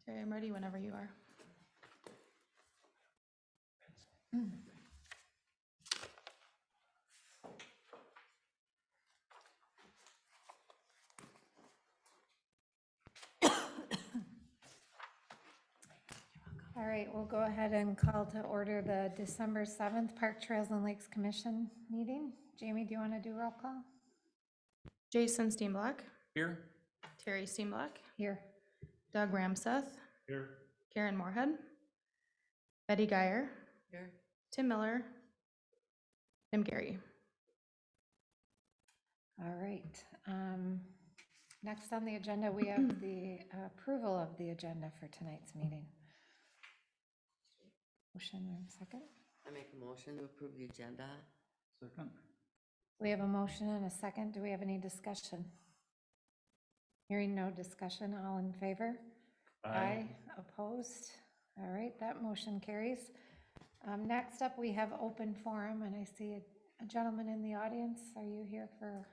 Terry, I'm ready whenever you are. All right, we'll go ahead and call to order the December 7th Park Trails and Lakes Commission meeting. Jamie, do you want to do roll call? Jason Steenblock. Here. Terry Steenblock. Here. Doug Ramseth. Here. Karen Moorhead. Betty Geyer. Here. Tim Miller. Tim Gary. All right. Next on the agenda, we have the approval of the agenda for tonight's meeting. Motion and a second. I make a motion to approve the agenda. Second. We have a motion and a second. Do we have any discussion? Hearing no discussion, all in favor? Aye. Opposed? All right, that motion carries. Next up, we have open forum, and I see a gentleman in the audience. Are you here for?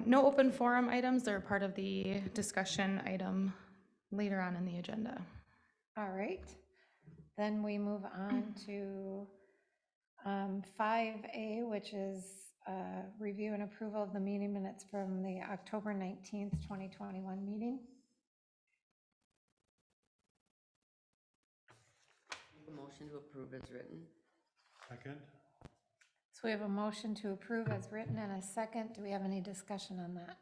No open forum items. They're part of the discussion item later on in the agenda. All right. Then we move on to 5A, which is review and approval of the meeting minutes from the October 19th, 2021 meeting. Make a motion to approve as written. Second. So we have a motion to approve as written and a second. Do we have any discussion on that?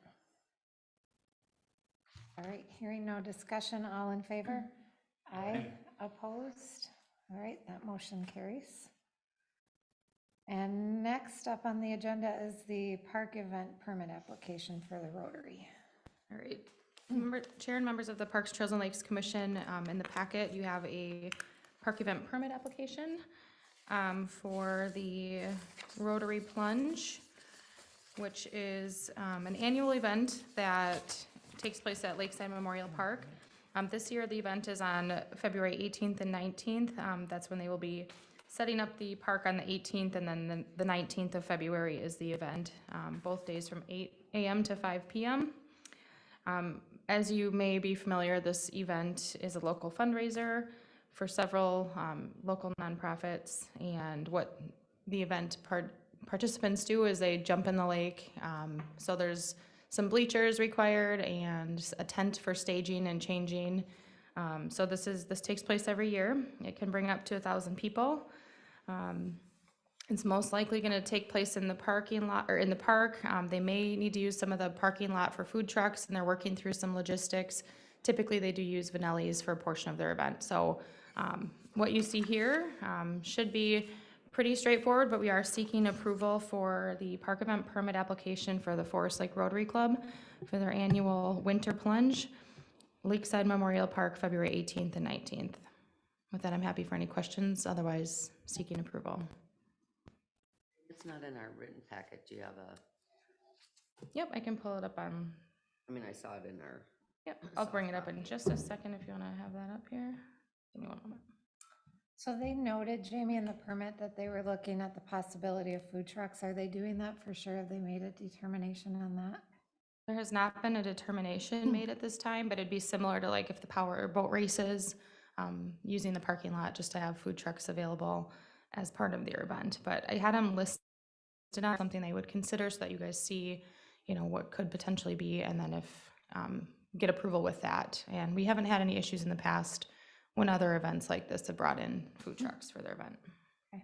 All right, hearing no discussion, all in favor? Aye. Opposed? All right, that motion carries. And next up on the agenda is the park event permit application for the Rotary. All right. Chair and members of the Parks, Trails, and Lakes Commission, in the packet, you have a park event permit application for the Rotary Plunge, which is an annual event that takes place at Lakeside Memorial Park. This year, the event is on February 18th and 19th. That's when they will be setting up the park on the 18th, and then the 19th of February is the event, both days from 8 a.m. to 5 p.m. As you may be familiar, this event is a local fundraiser for several local nonprofits, and what the event participants do is they jump in the lake. So there's some bleachers required and a tent for staging and changing. So this takes place every year. It can bring up to 1,000 people. It's most likely going to take place in the parking lot or in the park. They may need to use some of the parking lot for food trucks, and they're working through some logistics. Typically, they do use Vanelli's for a portion of their event. So what you see here should be pretty straightforward, but we are seeking approval for the park event permit application for the Forest Lake Rotary Club for their annual winter plunge, Lakeside Memorial Park, February 18th and 19th. With that, I'm happy for any questions. Otherwise, seeking approval. It's not in our written packet. Do you have a, Yep, I can pull it up on. I mean, I saw it in our. Yep, I'll bring it up in just a second if you want to have that up here. Give me one moment. So they noted, Jamie, in the permit that they were looking at the possibility of food trucks. Are they doing that for sure? Have they made a determination on that? There has not been a determination made at this time, but it'd be similar to like if the power boat races, using the parking lot just to have food trucks available as part of their event. But I had them listed on something they would consider so that you guys see, what could potentially be, and then if get approval with that. And we haven't had any issues in the past when other events like this have brought in food trucks for their event. Okay.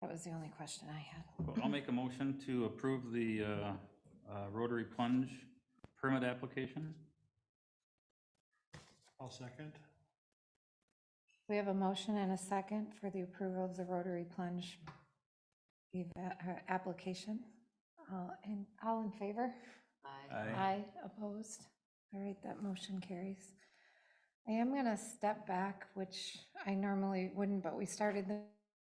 That was the only question I had. Well, I'll make a motion to approve the Rotary Plunge permit application. I'll second. We have a motion and a second for the approval of the Rotary Plunge application. All in favor? Aye. Aye. Opposed? All right, that motion carries. I am going to step back, which I normally wouldn't, but we started the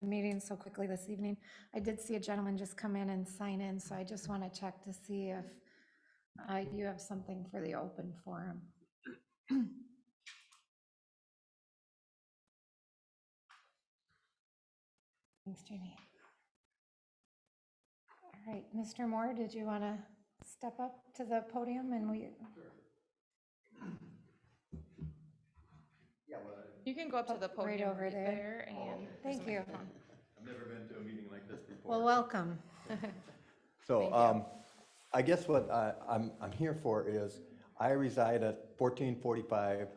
meeting so quickly this evening. I did see a gentleman just come in and sign in, so I just want to check to see if you have something for the open forum. Thanks, Jeannie. All right, Mr. Moore, did you want to step up to the podium and we, You can go up to the right podium over there. and. Thank you. I've never been to a meeting like this before. Well, welcome. So, I guess what I'm here for is, I reside at 1445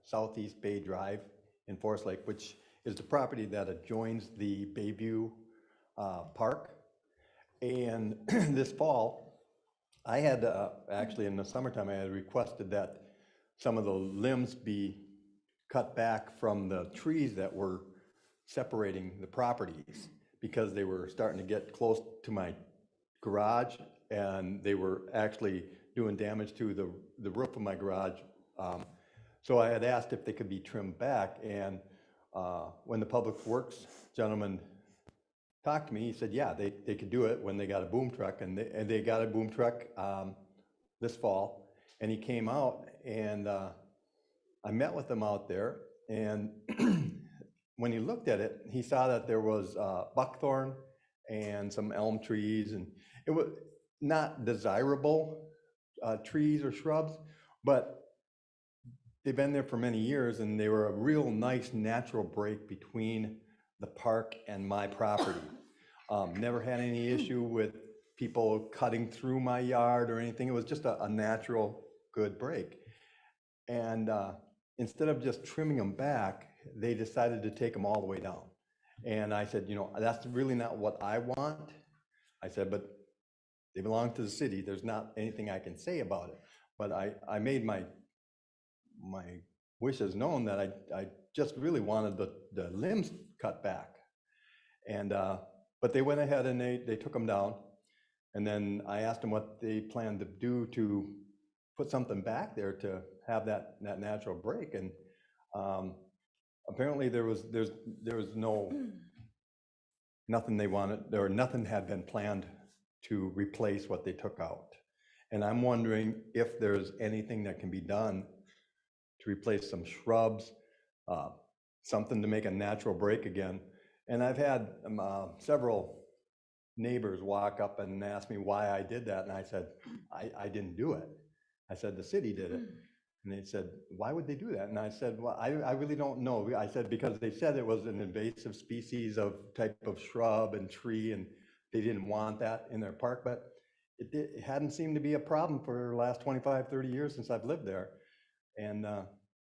Southeast Bay Drive in Forest Lake, which is the property that adjoins the Bayview Park. And this fall, I had, actually in the summertime, I had requested that some of the limbs be cut back from the trees that were separating the properties, because they were starting to get close to my garage, and they were actually doing damage to the roof of my garage. So I had asked if they could be trimmed back, and when the Public Works gentleman talked to me, he said, yeah, they could do it when they got a boom truck, and they got a boom truck this fall, and he came out, and I met with him out there, and when he looked at it, he saw that there was buckthorn and some elm trees, and it was not desirable trees or shrubs, but they've been there for many years, and they were a real nice natural break between the park and my property. Never had any issue with people cutting through my yard or anything. It was just a natural, good break. And instead of just trimming them back, they decided to take them all the way down. And I said, you know, that's really not what I want. I said, but they belong to the city. There's not anything I can say about it. But I made my wishes known that I just really wanted the limbs cut back. And but they went ahead and they took them down. And then I asked them what they planned to do to put something back there to have that natural break. And apparently there was nothing they wanted, or nothing had been planned to replace what they took out. And I'm wondering if there's anything that can be done to replace some shrubs, something to make a natural break again. And I've had several neighbors walk up and ask me why I did that. And I said, I didn't do it. I said, the city did it. And they said, why would they do that? And I said, well, I really don't know. I said, because they said it was an invasive species of type of shrub and tree, and they didn't want that in their park. But it hadn't seemed to be a problem for the last 25, 30 years since I've lived there. And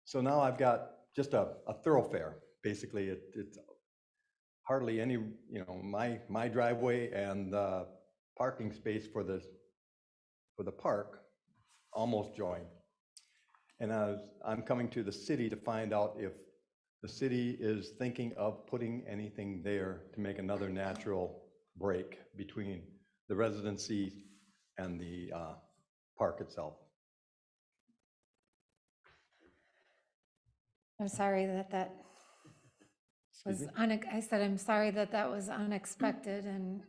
so now I've got just a thoroughfare. Basically, it's hardly any, you know, my driveway and parking space for the park almost join. And I'm coming to the city to find out if the city is thinking of putting anything there to make another natural break between the residency and the park itself. I'm sorry that was, Excuse me? I said, I'm sorry that was unexpected and.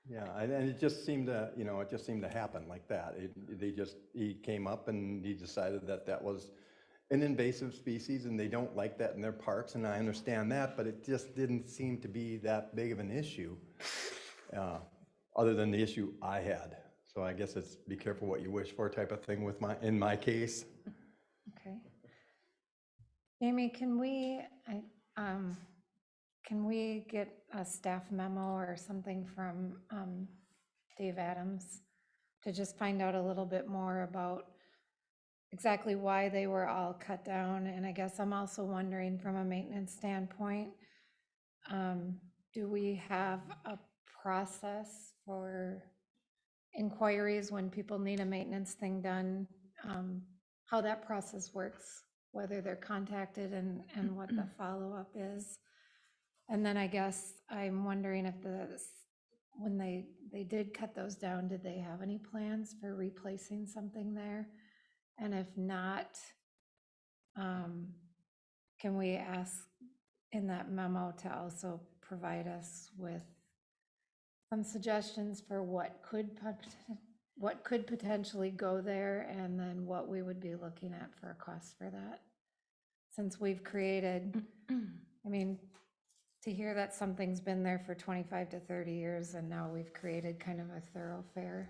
Yeah, and it just seemed to, you know, it just seemed to happen like that. He came up and he decided that was an invasive species, and they don't like that in their parks, and I understand that, but it just didn't seem to be that big of an issue, other than the issue I had. So I guess it's be careful what you wish for type of thing with in my case. Okay. Amy, can we get a staff memo or something from Dave Adams to just find out a little bit more about exactly why they were all cut down? And I guess I'm also wondering from a maintenance standpoint, do we have a process for inquiries when people need a maintenance thing done? How that process works, whether they're contacted and what the follow-up is? And then I guess I'm wondering if when they did cut those down, did they have any plans for replacing something there? And if not, can we ask in that memo to also provide us with some suggestions for what could potentially go there, and then what we would be looking at for a cost for that? Since we've created, I mean, to hear that something's been there for 25 to 30 years and now we've created kind of a thoroughfare.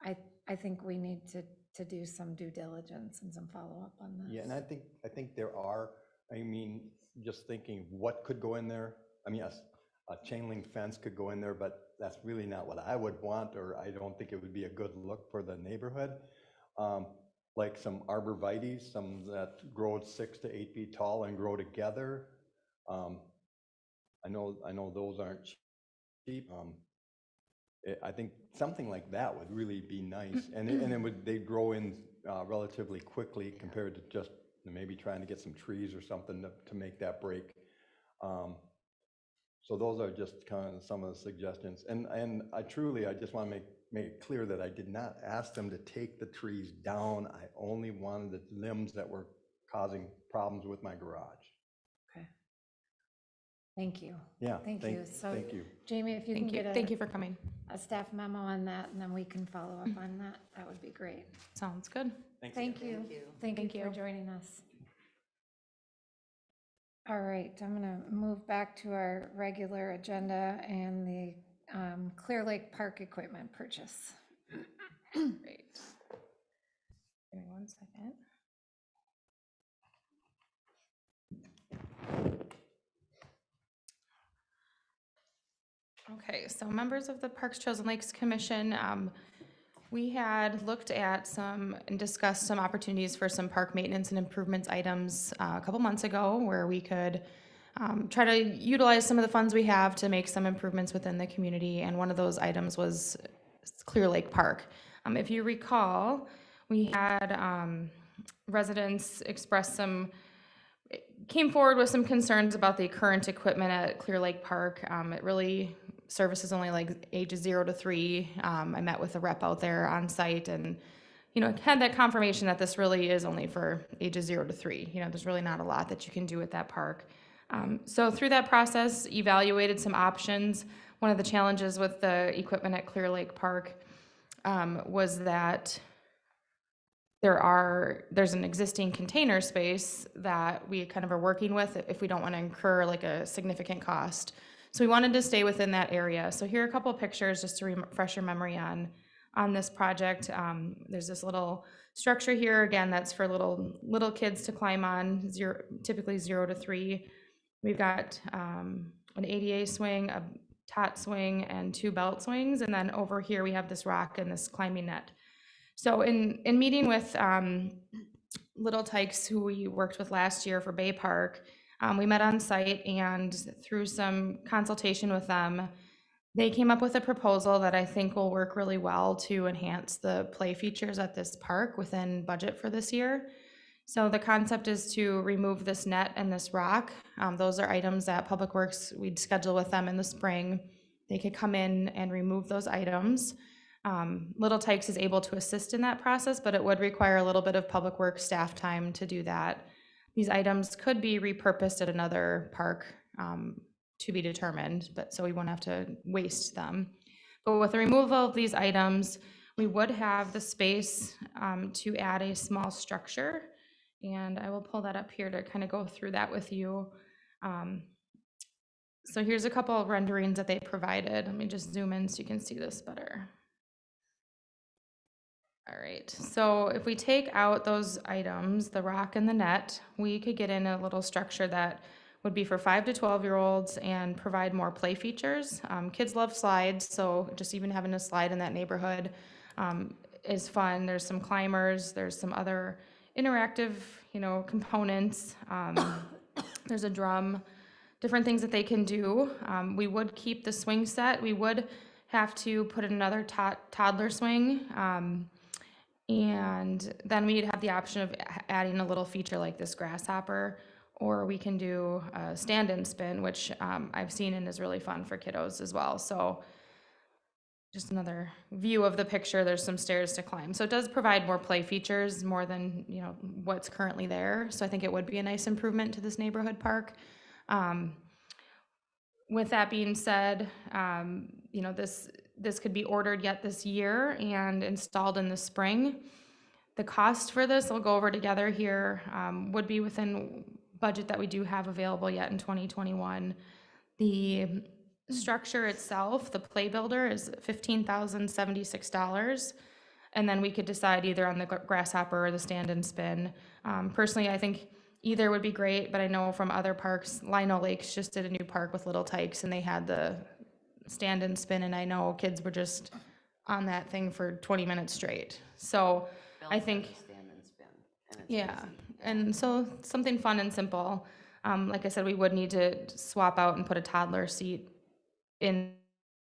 I think we need to do some due diligence and some follow-up on this. Yeah, and I think there are, I mean, just thinking what could go in there. I mean, a chain link fence could go in there, but that's really not what I would want, or I don't think it would be a good look for the neighborhood. Like some arborvitaes, some that grow 6 to 8 feet tall and grow together. I know those aren't cheap. I think something like that would really be nice, and they'd grow in relatively quickly compared to just maybe trying to get some trees or something to make that break. So those are just kind of some of the suggestions, and I just want to make it clear that I did not ask them to take the trees down. I only wanted the limbs that were causing problems with my garage. Okay. Thank you. Yeah. Thank you. So Thank you. Jamie, if you can get Thank you for coming. a staff memo on that, and then we can follow up on that, that would be great. Sounds good. Thank you. Thank you. Thank you for joining us. All right, I'm gonna move back to our regular agenda and the Clear Lake Park equipment purchase. Great. Give me 1 second. Okay, so members of the Parks, Trails, and Lakes Commission, we had looked at some and discussed some opportunities for some park maintenance and improvements items a couple months ago where we could try to utilize some of the funds we have to make some improvements within the community, and one of those items was Clear Lake Park. If you recall, we had residents express came forward with some concerns about the current equipment at Clear Lake Park. It really services only like ages 0 to 3. I met with a rep out there on site and, had that confirmation that this really is only for ages 0 to 3. There's really not a lot that you can do at that park. So through that process, evaluated some options. One of the challenges with the equipment at Clear Lake Park was that there's an existing container space that we kind of are working with if we don't want to incur like a significant cost. So we wanted to stay within that area. So here are a couple of pictures just to refresh your memory on this project. There's this little structure here, again, that's for little kids to climb on, typically 0 to 3. We've got an ADA swing, a tot swing, and 2 belt swings, and then over here we have this rock and this climbing net. So in meeting with Little Tykes, who we worked with last year for Bay Park, we met on site, and through some consultation with them, they came up with a proposal that I think will work really well to enhance the play features at this park within budget for this year. So the concept is to remove this net and this rock. Those are items that Public Works, we'd schedule with them in the spring. They could come in and remove those items. Little Tykes is able to assist in that process, but it would require a little bit of Public Works staff time to do that. These items could be repurposed at another park to be determined, but so we won't have to waste them. But with the removal of these items, we would have the space to add a small structure, and I will pull that up here to kind of go through that with you. So here's a couple of renderings that they provided. Let me just zoom in so you can see this better. All right, so if we take out those items, the rock and the net, we could get in a little structure that would be for 5 to 12-year-olds and provide more play features. Kids love slides, so just even having a slide in that neighborhood is fun. There's some climbers, there's some other interactive, components. There's a drum, different things that they can do. We would keep the swing set. We would have to put in another toddler swing. And then we'd have the option of adding a little feature like this grasshopper, or we can do a stand-in spin, which I've seen and is really fun for kiddos as well. So just another view of the picture, there's some stairs to climb. So it does provide more play features, more than what's currently there. So I think it would be a nice improvement to this neighborhood park. With that being said, this could be ordered yet this year and installed in the spring. The cost for this, we'll go over together here, would be within budget that we do have available yet in 2021. The structure itself, the play builder, is $15,076. And then we could decide either on the grasshopper or the stand and spin. Personally, I think either would be great, but I know from other parks, Lino Lakes just did a new park with Little Tykes, and they had the stand and spin, and I know kids were just on that thing for 20 minutes straight. So I think, Stand and spin, and it's yeah, easy. and so something fun and simple. Like I said, we would need to swap out and put a toddler seat in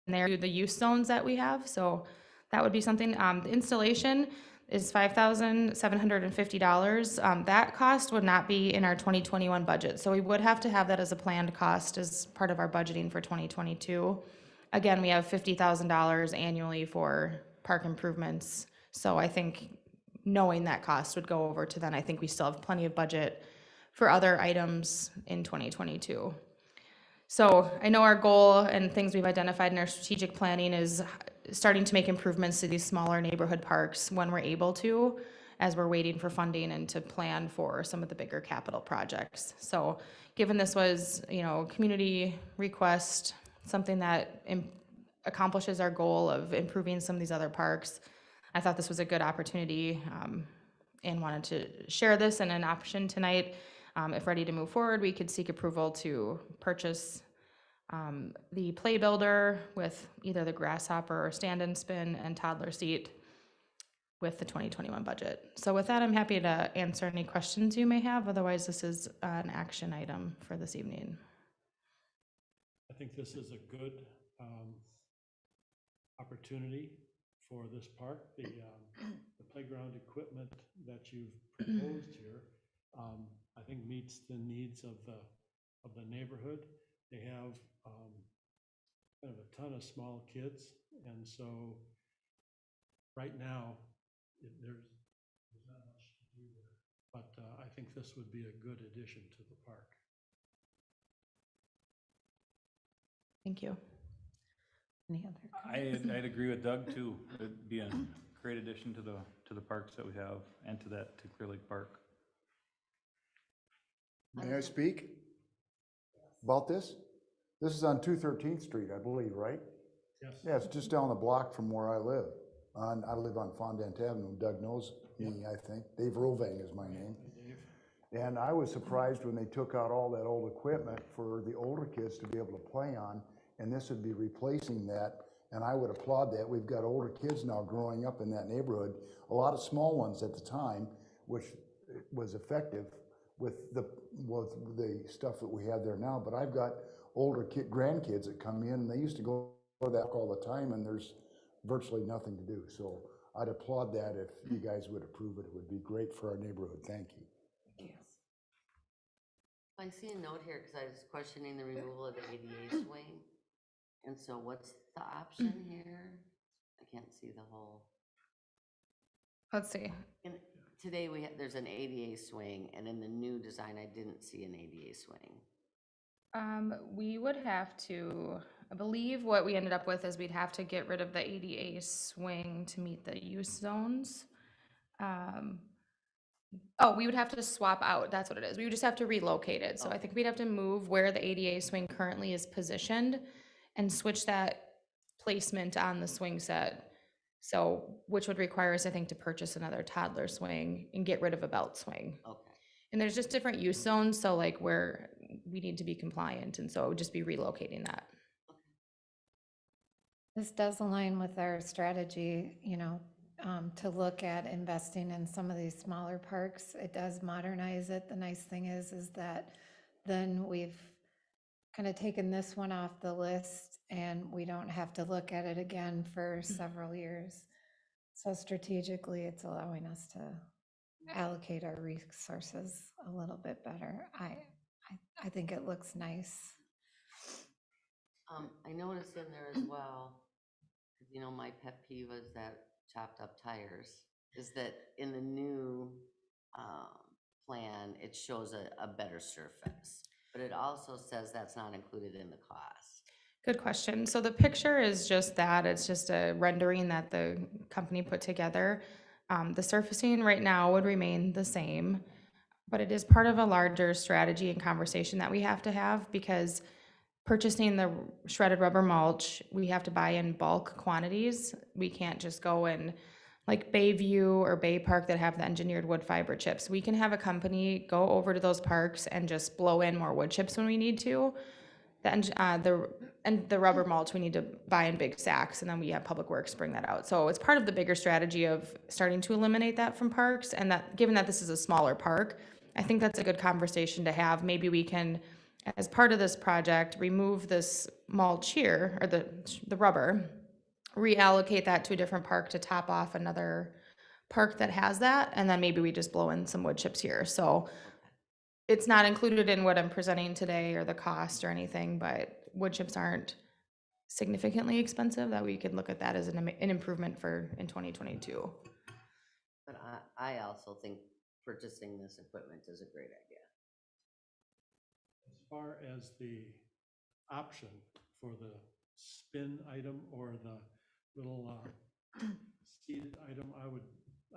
there to the use zones that we have, so that would be something. The installation is $5,750. That cost would not be in our 2021 budget, so we would have to have that as a planned cost as part of our budgeting for 2022. Again, we have $50,000 annually for park improvements, so I think knowing that cost would go over to then, I think we still have plenty of budget for other items in 2022. So I know our goal and things we've identified in our strategic planning is starting to make improvements to these smaller neighborhood parks when we're able to, as we're waiting for funding and to plan for some of the bigger capital projects. So given this was, community request, something that accomplishes our goal of improving some of these other parks, I thought this was a good opportunity, and wanted to share this and an option tonight. If ready to move forward, we could seek approval to purchase the play builder with either the grasshopper or stand and spin and toddler seat with the 2021 budget. So with that, I'm happy to answer any questions you may have. Otherwise, this is an action item for this evening. I think this is a good opportunity for this park. The playground equipment that you've proposed here, I think meets the needs of the neighborhood. They have kind of a ton of small kids, and so right now there's not much to do there. But I think this would be a good addition to the park. Thank you. Any other comments? I'd agree with Doug too. It'd be a great addition to the parks that we have and to Clear Lake Park. May I speak about this? This is on 213th Street, I believe, right? Yes. Yeah, it's just down the block from where I live. I live on Fondant Avenue. Doug knows me, I think. Dave Rovang is my name. And I was surprised when they took out all that old equipment for the older kids to be able to play on, and this would be replacing that, and I would applaud that. We've got older kids now growing up in that neighborhood, a lot of small ones at the time, which was effective with the stuff that we have there now. But I've got older grandkids that come in, and they used to go to that all the time, and there's virtually nothing to do. So I'd applaud that if you guys would approve it. It would be great for our neighborhood. Thank you. I see a note here, because I was questioning the removal of the ADA swing. And so what's the option here? I can't see the whole. Let's see. Today there's an ADA swing, and in the new design, I didn't see an ADA swing. We would have to, I believe what we ended up with is we'd have to get rid of the ADA swing to meet the use zones. We would have to swap out, that's what it is. We would just have to relocate it. So I think we'd have to move where the ADA swing currently is positioned and switch that placement on the swing set. So, which would require us, I think, to purchase another toddler swing and get rid of a belt swing. Okay. And there's just different use zones, so like where we need to be compliant, and so it would just be relocating that. This does align with our strategy, to look at investing in some of these smaller parks. It does modernize it. The nice thing is that then we've kind of taken this one off the list, and we don't have to look at it again for several years. So strategically, it's allowing us to allocate our resources a little bit better. I think it looks nice. I noticed in there as well, because my pet peeve is that chopped up tires, is that in the new plan, it shows a better surface, but it also says that's not included in the cost. Good question. So the picture is just that, it's just a rendering that the company put together. The surfacing right now would remain the same, but it is part of a larger strategy and conversation that we have to have, because purchasing the shredded rubber mulch, we have to buy in bulk quantities. We can't just go and, like Bayview or Bay Park that have the engineered wood fiber chips. We can have a company go over to those parks and just blow in more wood chips when we need to. The rubber mulch, we need to buy in big sacks, and then we have Public Works bring that out. So it's part of the bigger strategy of starting to eliminate that from parks, and that, given that this is a smaller park, I think that's a good conversation to have. Maybe we can, as part of this project, remove this mulch here, or the rubber, reallocate that to a different park to top off another park that has that, and then maybe we just blow in some wood chips here. So it's not included in what I'm presenting today or the cost or anything, but wood chips aren't significantly expensive, that we could look at that as an improvement for in 2022. But I also think purchasing this equipment is a great idea. As far as the option for the spin item or the little seated item,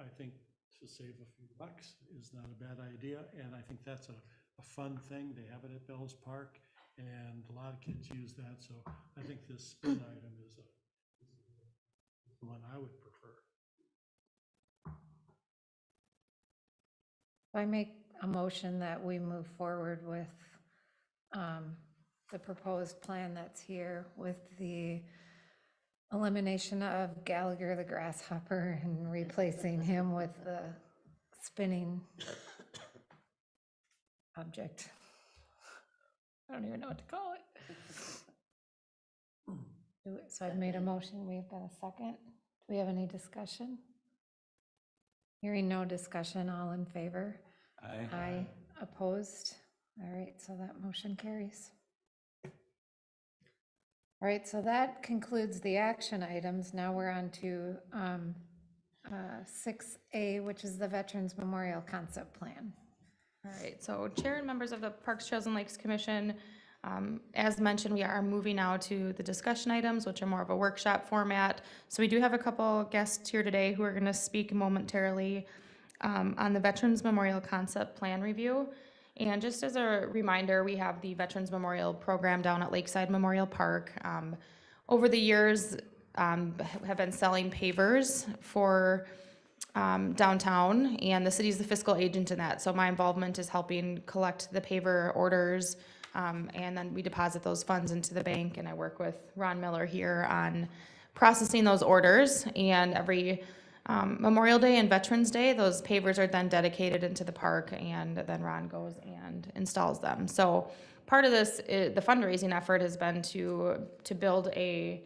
I think to save a few bucks is not a bad idea, and I think that's a fun thing. They have it at Bell's Park, and a lot of kids use that, so I think this spin item is the one I would prefer. I make a motion that we move forward with the proposed plan that's here with the elimination of Gallagher the grasshopper and replacing him with the spinning object. I don't even know what to call it. So I've made a motion. We've got a second. Do we have any discussion? Hearing no discussion, all in favor? Aye. Aye. Opposed? All right, so that motion carries. All right, so that concludes the action items. Now we're on to 6A, which is the Veterans Memorial Concept Plan. All right, so Chair and members of the Parks, Trails, and Lakes Commission, as mentioned, we are moving now to the discussion items, which are more of a workshop format. So we do have a couple guests here today who are going to speak momentarily on the Veterans Memorial Concept Plan review. And just as a reminder, we have the Veterans Memorial Program down at Lakeside Memorial Park. Over the years, have been selling pavers for downtown, and the city is the fiscal agent in that. So my involvement is helping collect the paver orders, and then we deposit those funds into the bank, and I work with Ron Miller here on processing those orders. And every Memorial Day and Veterans Day, those pavers are then dedicated into the park, and then Ron goes and installs them. So part of this, the fundraising effort has been to build a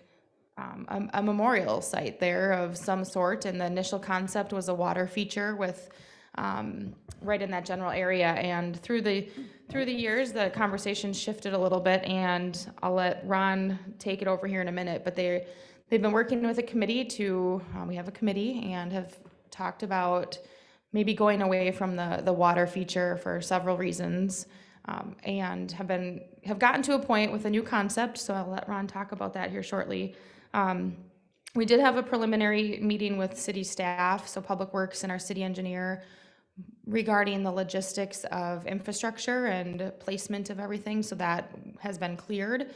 memorial site there of some sort, and the initial concept was a water feature with right in that general area. And through the years, the conversation shifted a little bit, and I'll let Ron take it over here in a minute. But they've been working with a committee to we have a committee and have talked about maybe going away from the water feature for several reasons, and have gotten to a point with a new concept. So I'll let Ron talk about that here shortly. We did have a preliminary meeting with city staff, so Public Works and our city engineer, regarding the logistics of infrastructure and placement of everything, so that has been cleared.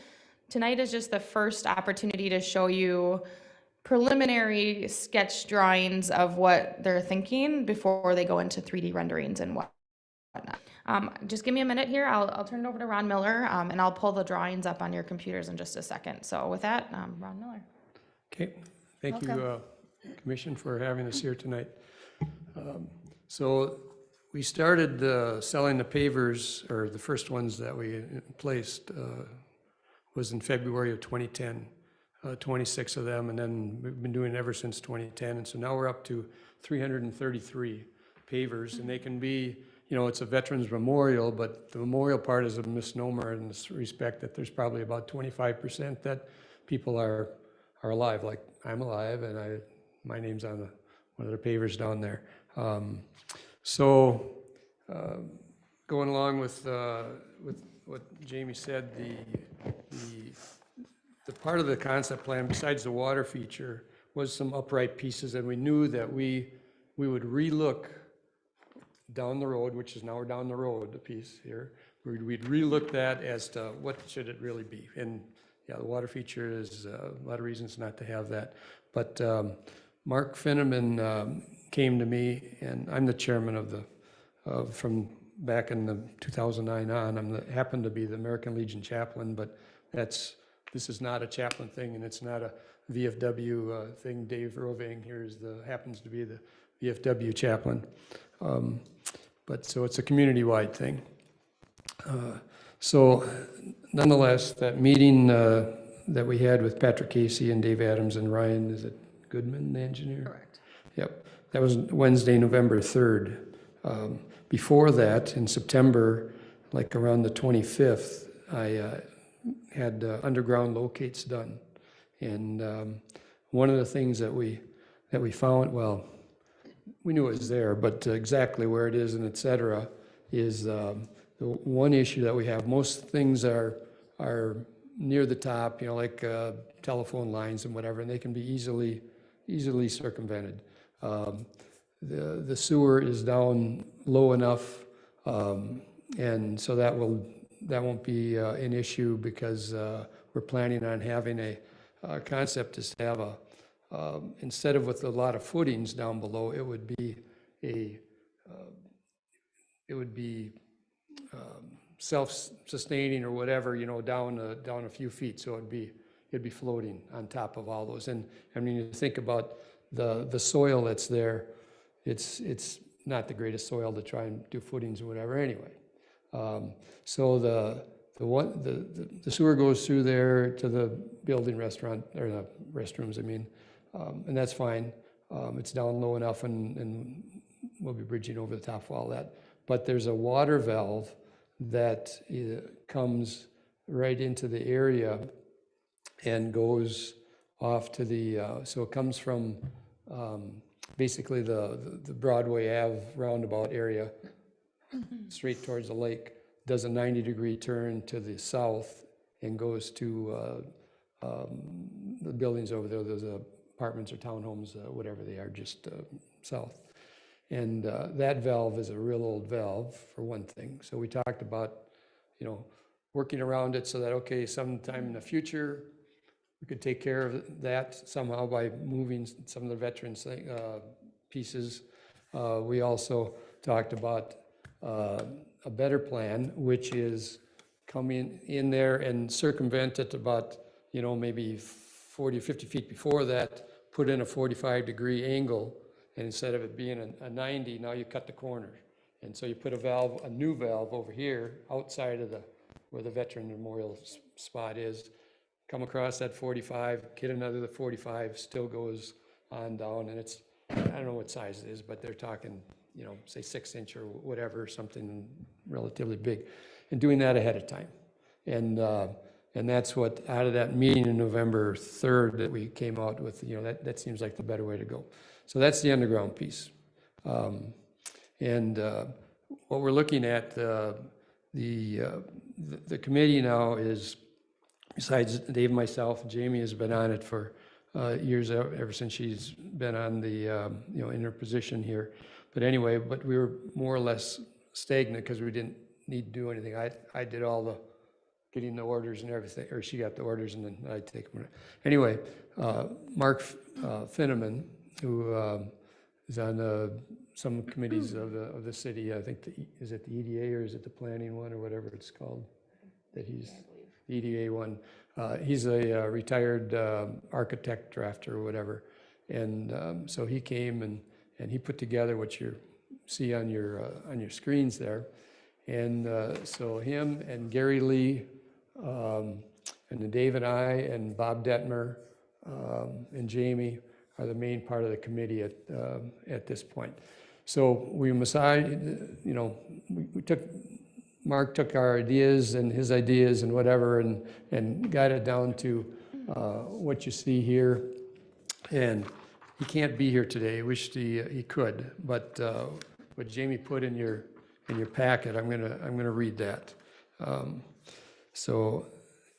Tonight is just the first opportunity to show you preliminary sketch drawings of what they're thinking before they go into 3D renderings and whatnot. Just give me a minute here. I'll turn it over to Ron Miller, and I'll pull the drawings up on your computers in just a second. So with that, Ron Miller. Okay, thank you, Welcome. Commission, for having us here tonight. So we started selling the pavers, or the first ones that we placed was in February of 2010, 26 of them, and then we've been doing it ever since 2010. And so now we're up to 333 pavers, and they can be, it's a veterans memorial, but the memorial part is a misnomer in this respect that there's probably about 25% that people are alive, like I'm alive, and my name's on one of the pavers down there. Going along with what Jamie said, the part of the concept plan, besides the water feature, was some upright pieces, and we knew that we would relook down the road, which is now we're down the road a piece here, we'd relook that as to what should it really be. And yeah, the water feature is a lot of reasons not to have that. But Mark Finneman came to me, and I'm the chairman of the, from back in the 2009 on, happened to be the American Legion chaplain, but this is not a chaplain thing, and it's not a VFW thing. Dave Roving here happens to be the VFW chaplain. But so it's a community-wide thing. So nonetheless, that meeting that we had with Patrick Casey and Dave Adams and Ryan, is it Goodman, the engineer? Correct. Yep, that was Wednesday, November 3rd. Before that, in September, like around the 25th, I had underground locates done. And one of the things that we found, well, we knew it was there, but exactly where it is and et cetera, is the one issue that we have. Most things are near the top, like telephone lines and whatever, and they can be easily circumvented. The sewer is down low enough, and so that won't be an issue, because we're planning on having a concept is to have instead of with a lot of footings down below, it would be self-sustaining or whatever, down a few feet. So it'd be floating on top of all those. And I mean, you think about the soil that's there, it's not the greatest soil to try and do footings or whatever anyway. So the sewer goes through there to the building restaurant, or the restrooms, I mean, and that's fine. It's down low enough, and we'll be bridging over the top of all that. But there's a water valve that comes right into the area and goes off to the, so it comes from basically the Broadway Ave roundabout area straight towards the lake, does a 90-degree turn to the south and goes to the buildings over there. There's apartments or townhomes, whatever they are, just south. And that valve is a real old valve, for one thing. So we talked about, working around it so that, okay, sometime in the future, we could take care of that somehow by moving some of the veterans pieces. We also talked about a better plan, which is coming in there and circumvent it about, maybe 40 or 50 feet before that, put in a 45-degree angle, and instead of it being a 90, now you cut the corner. And so you put a new valve over here outside of where the Veteran Memorial spot is, come across that 45, get another 45, still goes on down, and it's, I don't know what size it is, but they're talking, say 6-inch or whatever, something relatively big, and doing that ahead of time. And that's what, out of that meeting in November 3rd that we came out with, that seems like the better way to go. So that's the underground piece. And what we're looking at, the committee now is, besides Dave, myself, Jamie has been on it for years, ever since she's been on the, in her position here. But anyway, we were more or less stagnant because we didn't need to do anything. I did all the getting the orders and everything, or she got the orders and then I'd take them. Anyway, Mark Finneman, who is on some committees of the city, I think, is it the EDA or is it the planning one or whatever it's called? That he's the EDA one. He's a retired architect, drafter, or whatever. And so he came and he put together what you see on your screens there. And so him and Gary Lee, and then Dave and I and Bob Detmer and Jamie are the main part of the committee at this point. So we decided, Mark took our ideas and his ideas and whatever and got it down to what you see here. And he can't be here today. I wished he could, but what Jamie put in your packet, I'm gonna read that. So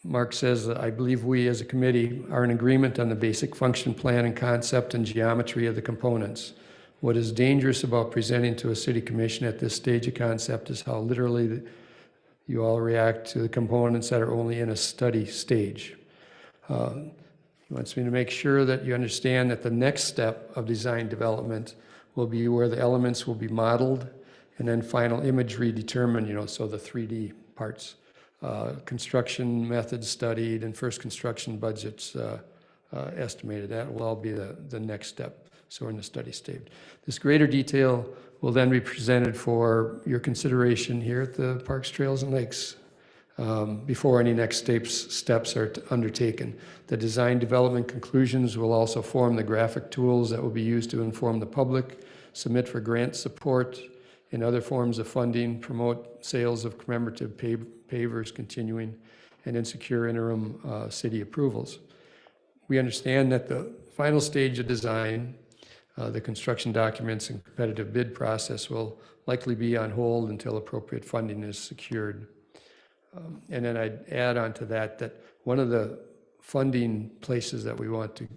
Mark says, I believe we as a committee are in agreement on the basic function plan and concept and geometry of the components. What is dangerous about presenting to a city commission at this stage of concept is how literally you all react to the components that are only in a study stage. He wants me to make sure that you understand that the next step of design development will be where the elements will be modeled and then final imagery determined, so the 3D parts. Construction methods studied and first construction budgets estimated. That will all be the next step. So we're in the study stage. This greater detail will then be presented for your consideration here at the Parks, Trails, and Lakes before any next steps are undertaken. The design development conclusions will also form the graphic tools that will be used to inform the public, submit for grant support and other forms of funding, promote sales of commemorative pavers continuing, and then secure interim city approvals. We understand that the final stage of design, the construction documents and competitive bid process will likely be on hold until appropriate funding is secured. And then I'd add on to that one of the funding places that we want to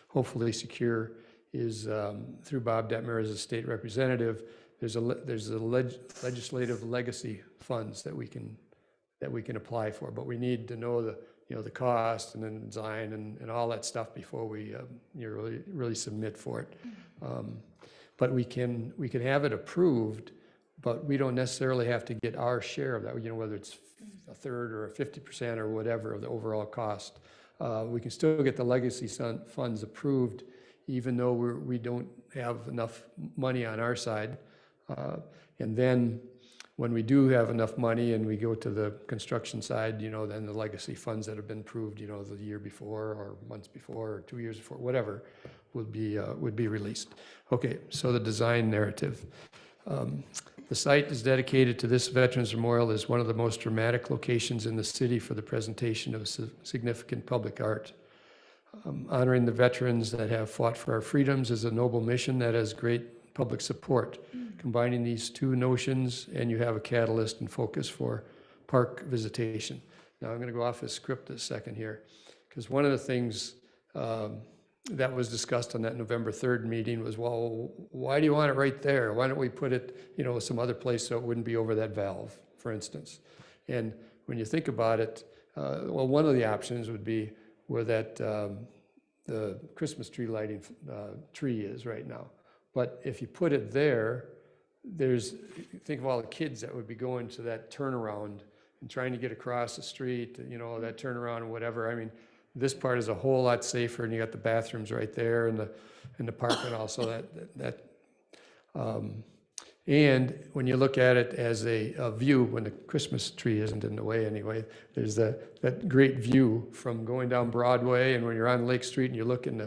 hopefully secure is through Bob Detmer as a state representative. There's a legislative legacy funds that we can apply for, but we need to know the cost and then design and all that stuff before we really submit for it. But we can have it approved, but we don't necessarily have to get our share of that, whether it's a third or a 50% or whatever of the overall cost. We can still get the legacy funds approved, even though we don't have enough money on our side. And then when we do have enough money and we go to the construction side, then the legacy funds that have been approved, the year before or months before or 2 years before, whatever, would be released. Okay, so the design narrative. The site is dedicated to this Veterans Memorial as one of the most dramatic locations in the city for the presentation of significant public art. Honoring the veterans that have fought for our freedoms is a noble mission that has great public support. Combining these two notions, and you have a catalyst and focus for park visitation. Now I'm going to go off the script a second here, because one of the things that was discussed on that November 3rd meeting was, well, why do you want it right there? Why don't we put it, some other place so it wouldn't be over that valve, for instance? And when you think about it, well, one of the options would be where that the Christmas tree lighting tree is right now. But if you put it there, think of all the kids that would be going to that turnaround and trying to get across the street, that turnaround and whatever. I mean, this part is a whole lot safer, and you got the bathrooms right there and the parking also. And when you look at it as a view, when the Christmas tree isn't in the way anyway, there's that great view from going down Broadway, and when you're on Lake Street and you look in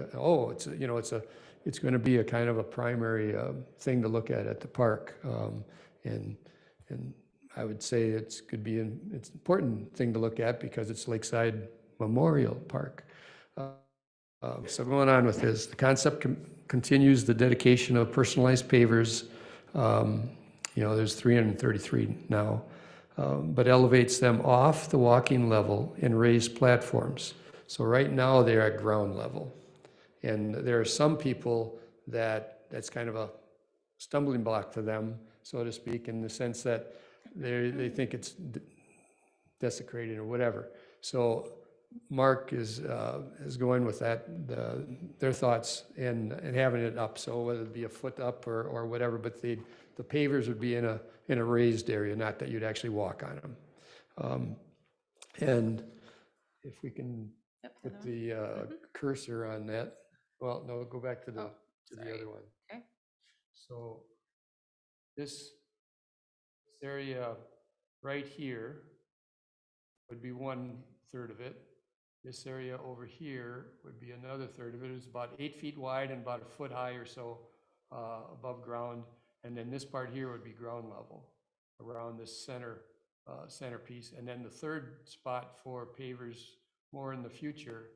it's going to be a kind of a primary thing to look at the park, and I would say it's an important thing to look at because it's Lakeside Memorial Park. So going on with this, the concept continues the dedication of personalized pavers. There's 333 now, but elevates them off the walking level and raised platforms. So right now they're at ground level. And there are some people that's kind of a stumbling block to them, so to speak, in the sense that they think it's desecrated or whatever. So Mark is going with their thoughts and having it up. So whether it be a foot up or whatever, but the pavers would be in a raised area, not that you'd actually walk on them. And if we can put the cursor on that. Well, no, go back to the other one. Okay. So this area right here would be 1/3 of it. This area over here would be another third of it. It's about 8 feet wide and about a foot high or so above ground. And then this part here would be ground level around this centerpiece. And then the third spot for pavers more in the future,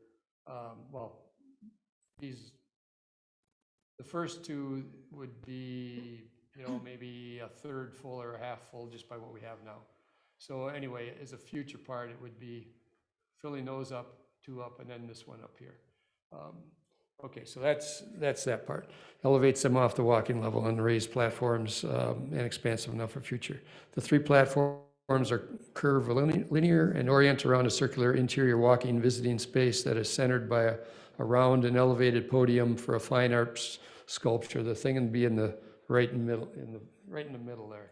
the first two would be, maybe a third full or a half full just by what we have now. So anyway, as a future part, it would be filling those up, 2 up, and then this one up here. Okay, so that's that part. Elevates them off the walking level and raised platforms and expansive enough for future. The 3 platforms Platforms are curvilinear and orient around a circular interior walking visiting space that is centered by a round and elevated podium for a fine arts sculpture. The thing would be in the right in the middle, right in the middle there.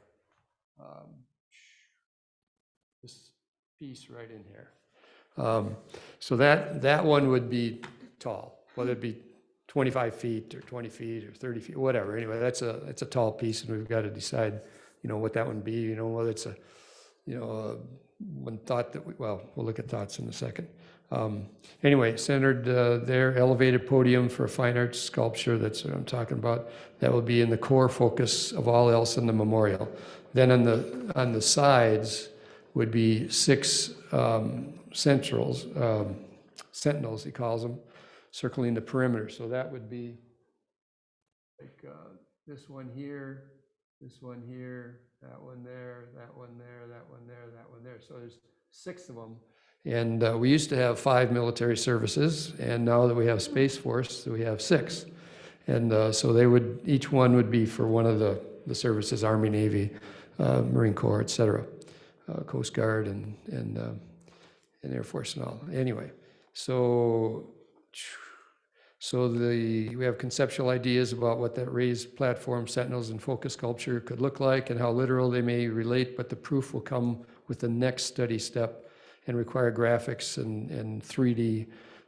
This piece right in here. So that one would be tall, whether it be 25 feet or 20 feet or 30 feet, whatever. Anyway, that's a tall piece, and we've got to decide, what that would be, whether it's one thought that we'll look at thoughts in a second. Anyway, centered there, elevated podium for a fine arts sculpture, that's what I'm talking about. That will be in the core focus of all else in the memorial. Then on the sides would be 6 sentinels, he calls them, circling the perimeter. So that would be like this one here, this one here, that one there, that one there, that one there, that one there. So there's 6 of them. And we used to have 5 military services, and now that we have Space Force, we have 6. And so each one would be for one of the services, Army, Navy, Marine Corps, et cetera, Coast Guard, and Air Force and all. Anyway, so we have conceptual ideas about what that raised platform, sentinels, and focus sculpture could look like and how literal they may relate, but the proof will come with the next study step and require graphics and 3D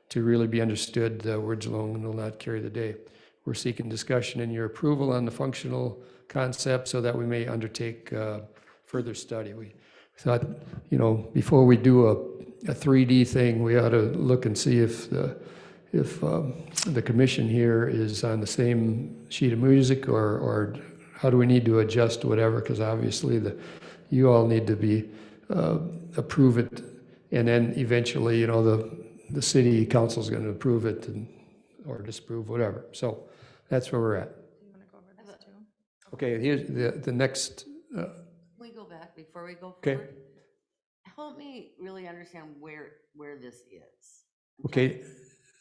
to really be understood. Words alone will not carry the day. We're seeking discussion and your approval on the functional concept so that we may undertake further study. We thought, before we do a 3D thing, we ought to look and see if the commission here is on the same sheet of music, or how do we need to adjust whatever, because obviously you all need to approve it, and then eventually, the city council is going to approve it or disapprove, whatever. So that's where we're at. Do you want to go over this too? Okay, here's the next, Can we go back before we go Okay. forward? Help me really understand where this is. okay,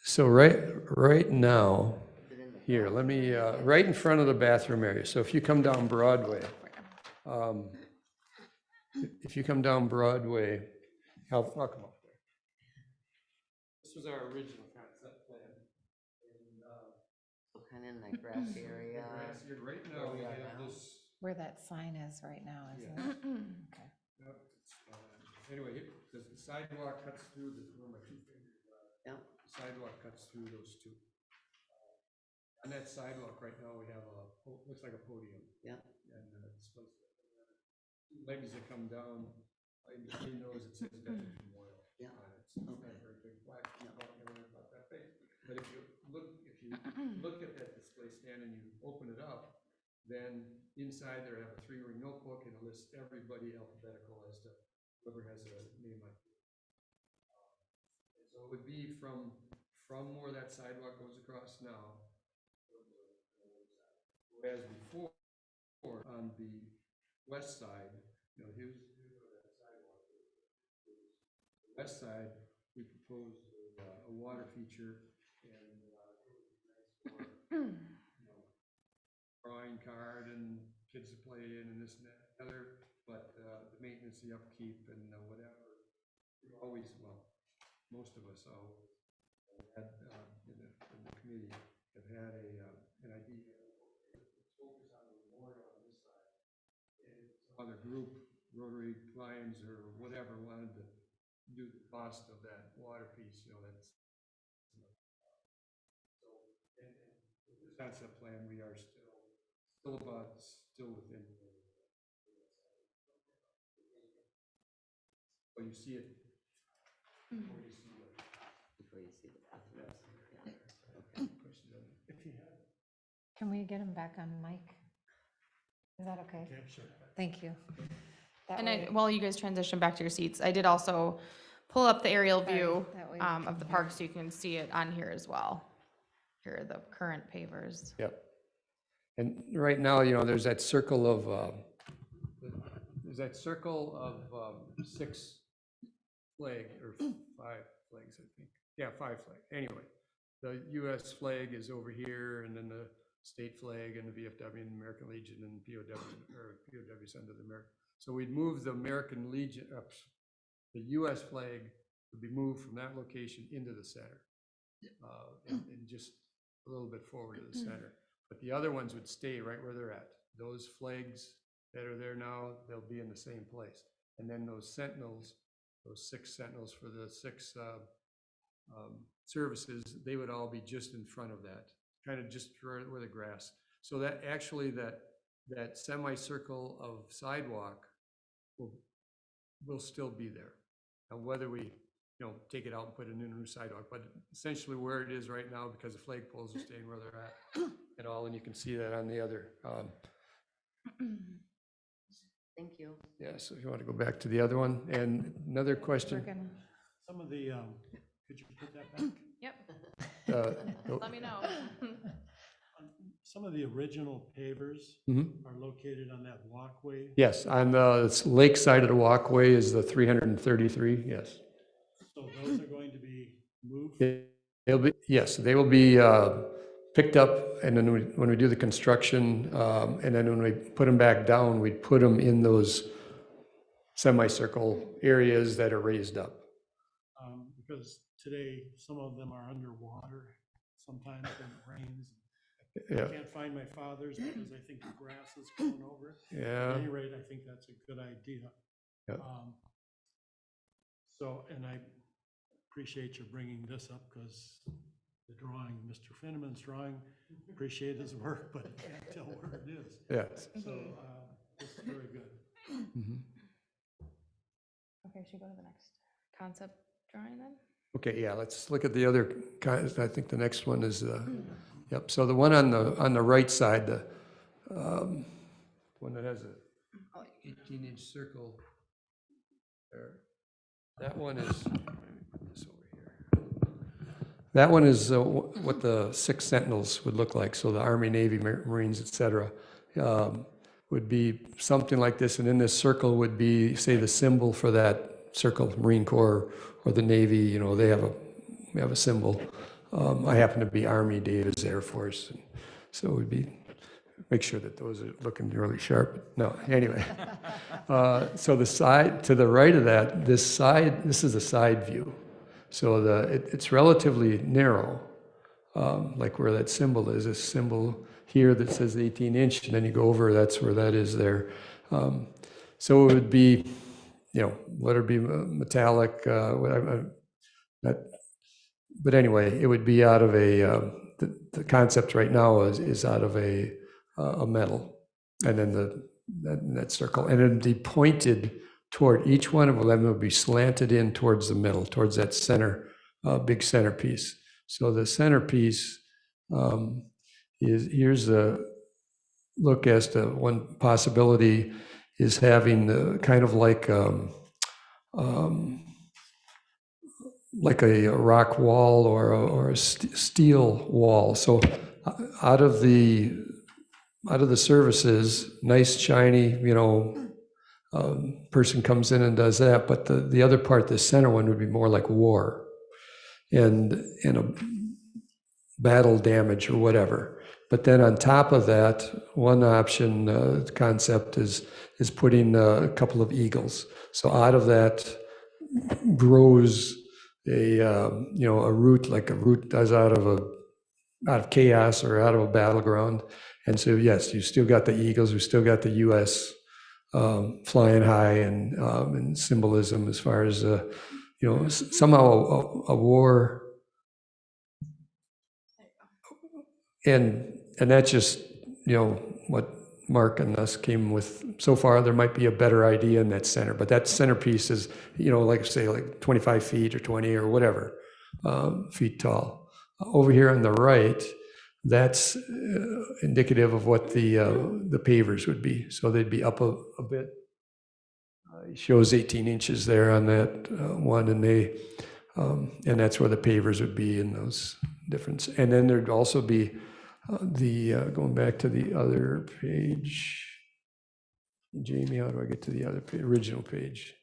so right now, Is it in the here, let me, right in front of the bathroom area. So if you come down Broadway, I'll come up there. This was our original concept plan. So kind of in that grassy area? Right now, we have this. Where that sign is right now, isn't Yeah. it? Okay. Yep, anyway, the sidewalk cuts through where my 2 fingers are. Yep. The sidewalk cuts through those 2. On that sidewalk right now, we have looks like a podium. Yep. And it's supposed to have 2 legs that come down. In between those, it says Veterans Memorial. Yeah. On it. So it's not a very big flag. About that big. But if you look at that display stand and you open it up, then inside there I have a 3-ring notebook, and it lists everybody alphabetical as to whoever has a name like it. And so it would be from where that sidewalk goes across now, whereas before, on the west side, here's where that sidewalk is. The west side, we proposed a water feature, and drawing card and kids to play in and this and that and other, but the maintenance, the upkeep, and whatever, most of us had in the committee have had an idea. Focus on the memorial on this side. And some other group, Rotary, Lions, or whatever, wanted to do the cost of that water piece, that's. So, and with this concept plan, we are still within. Oh, you see it. Before you see the bathrooms. Yeah. If you have. Can we get him back on mic? Is that okay? Okay, sure. Thank you. That And way- while you guys transition back to your seats, I did also pull up the aerial Sorry, view that way we of can the hear. park so you can see it on here as well. Here are the current pavers. Yep. And right now, there's that circle of 6 flag, or 5 flags, I think. Yeah, 5 flag. Anyway, the US flag is over here, and then the state flag and the VFW and American Legion and POW, or POWs under the American. So we'd move the American Legion, the US flag would be moved from that location into the center. And just a little bit forward to the center. But the other ones would stay right where they're at. Those flags that are there now, they'll be in the same place. And then those sentinels, those 6 sentinels for the 6 services, they would all be just in front of that, kind of just where the grass. So that actually that semicircle of sidewalk will still be there. And whether we take it out and put in a new sidewalk, but essentially where it is right now, because the flagpoles are staying where they're at and all, and you can see that on the other. Thank you. Yeah, so if you want to go back to the other one, and another We're question. gonna, Some of the, could you put that back? Yep, let me know. Some of the original pavers Mhm. are located on that walkway. Yes, on the lake side of the walkway is the 333, yes. So those are going to be moved? They'll be, yes, they will be picked up, and then when we do the construction, and then when we put them back down, we'd put them in those semicircle areas that are raised up. Because today, some of them are underwater, sometimes when it rains. I Yeah, can't find my father's because I think the grass is going over it. At yeah, any rate, I think that's a good idea. Yeah. So, and I appreciate you bringing this up because the drawing, Mr. Finneman's drawing, appreciate his work, but I can't tell where it is. yes. So, this is very good. Mhm. Okay, should we go to the next concept drawing then? Okay, yeah, let's look at the other kinds. I think the next one is, yep, so the one on the right side, the one that has a 18-inch circle there, that one is, this over here. That one is what the 6 sentinels would look like, so the Army, Navy, Marines, et cetera, would be something like this, and in this circle would be, say, the symbol for that circle, Marine Corps or the Navy, they have a symbol. I happen to be Army, Dave is Air Force, and so we'd be, make sure that those are looking really sharp. No, anyway. So the side, to the right of that, this is a side view. So it's relatively narrow, like where that symbol is, a symbol here that says 18-inch, and then you go over, that's where that is there. So it would be, whether it be metallic, whatever, but anyway, it would be out of the concept right now is out of a metal, and then that circle, and it'd be pointed toward each one of them would be slanted in towards the middle, towards that center, big centerpiece. So the centerpiece here's a look as to one possibility is having the kind of like a rock wall or a steel wall. So out of the services, nice shiny, person comes in and does that. But the other part, the center one, would be more like war and a battle damage or whatever. But then on top of that, one option concept is putting a couple of eagles. So out of that grows a root, like a root does out of chaos or out of a battleground. And so yes, you still got the eagles, we still got the U.S. Flying high and symbolism as far as somehow a war, and that's just what Mark and us came with so far. There might be a better idea in that center, but that centerpiece is like say like 25 feet or 20 or whatever feet tall. Over here on the right, that's indicative of what the pavers would be. So they'd be up a bit. It shows 18 inches there on that one, and that's where the pavers would be in those different. And then there'd also be going back to the other page. Jamie, how do I get to the other original page?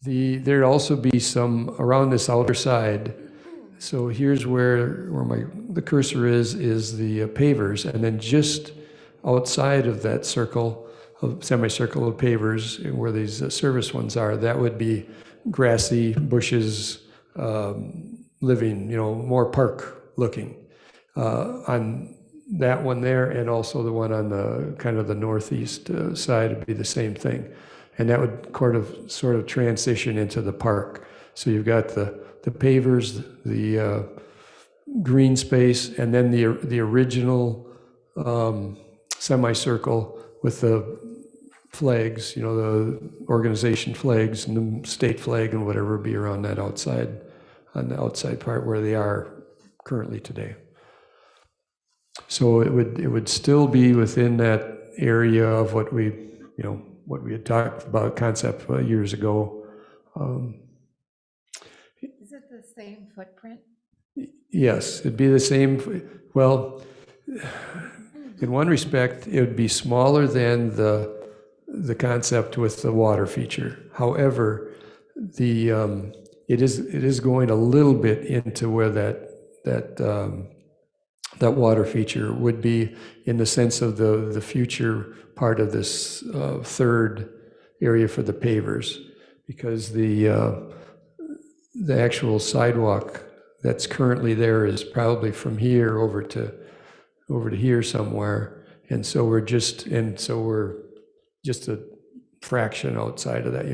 There'd also be some around this outer side, so here's where the cursor is the pavers, and then just outside of that circle, semicircle of pavers, where these service ones are, that would be grassy bushes, living, more park looking. On that one there, and also the one on the kind of the northeast side would be the same thing. And that would sort of transition into the park. So you've got the pavers, the green space, and then the original semicircle with the flags, the organization flags and the state flag and whatever be around that outside, on the outside part where they are currently today. So it would still be within that area of what we had talked about concept years ago. Is it the same footprint? Yes, it'd be the same. Well, in one respect, it would be smaller than the concept with the water feature. However, it is going a little bit into where that water feature would be, in the sense of the future part of this third area for the pavers, because the actual sidewalk that's currently there is probably from here over to here somewhere, and so we're just a fraction outside of that,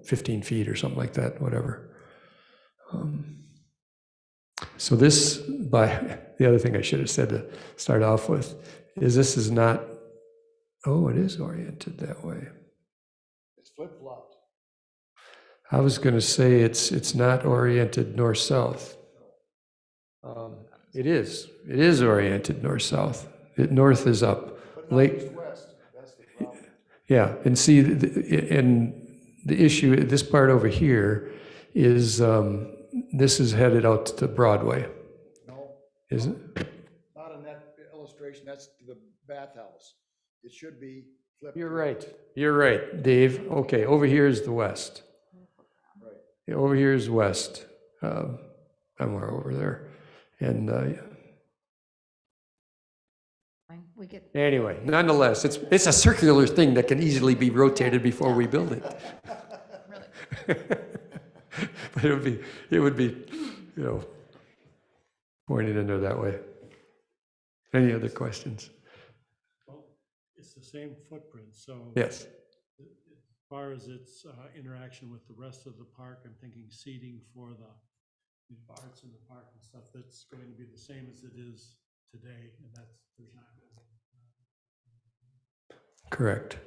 15 feet or something like that, whatever. So the other thing I should have said to start off with is this is not, it is oriented that way. It's flip-flopped. I was going to say it's not oriented north-south. It is oriented north-south. North is up. But not east-west, that's the problem. Yeah, and see, and the issue, this part over here is, this is headed out to Broadway, No, isn't it? not in that illustration, that's the bathhouse. It should be flipped. You're right, Dave. Okay, over here is the west. Right. Yeah, over here is west, somewhere over there. And We get, anyway, nonetheless, it's a circular thing that can easily be rotated before we build it. But it would be, pointed in there that way. Any other questions? Well, it's the same footprint, so. Yes. As far as its interaction with the rest of the park, I'm thinking seating for the arts in the park and stuff, that's going to be the same as it is today, and there's not going to be. Correct,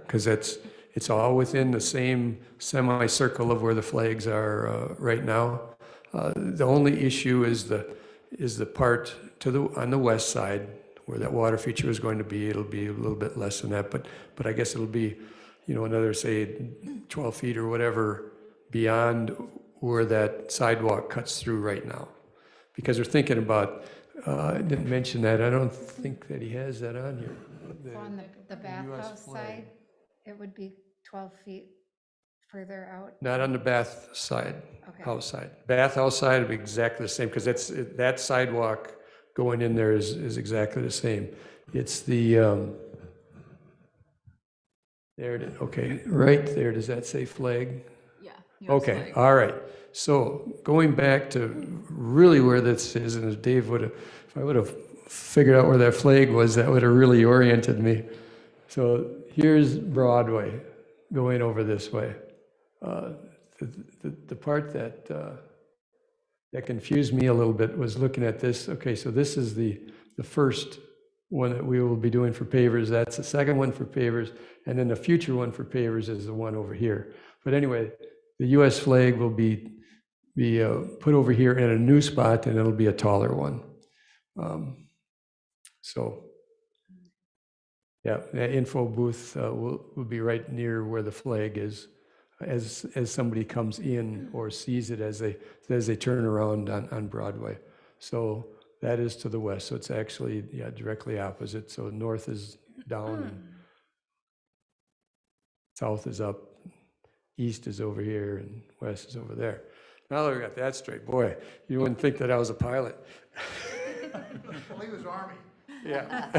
because it's all within the same semicircle of where the flags are right now. The only issue is the part on the west side where that water feature is going to be. It'll be a little bit less than that, but I guess it'll be, another, say, 12 feet or whatever beyond where that sidewalk cuts through right now. Because we're thinking about, I didn't mention that, I don't think that he has that on here. so on the bathhouse side, it would be 12 feet further out? Not on the bath side, Okay. house side. Bathhouse side would be exactly the same, because that sidewalk going in there is exactly the same. It's the, there it is, okay, right there, does that say flag? Yeah. Okay, all right. So going back to really where this is, and if Dave if I would have figured out where that flag was, that would have really oriented me. So here's Broadway going over this way. The part that confused me a little bit was looking at this. Okay, so this is the first one that we will be doing for pavers. That's the second one for pavers, and then the future one for pavers is the one over here. But anyway, the U.S. flag will be put over here in a new spot, and it'll be a taller one. So, yeah, that info booth will be right near where the flag is, as somebody comes in or sees it as they turn around on Broadway. So that is to the west. So it's actually directly opposite. So north is down, and south is up, east is over here, and west is over there. Now that we got that straight, boy, you wouldn't think that I was a pilot. Well, he was Army. Yeah.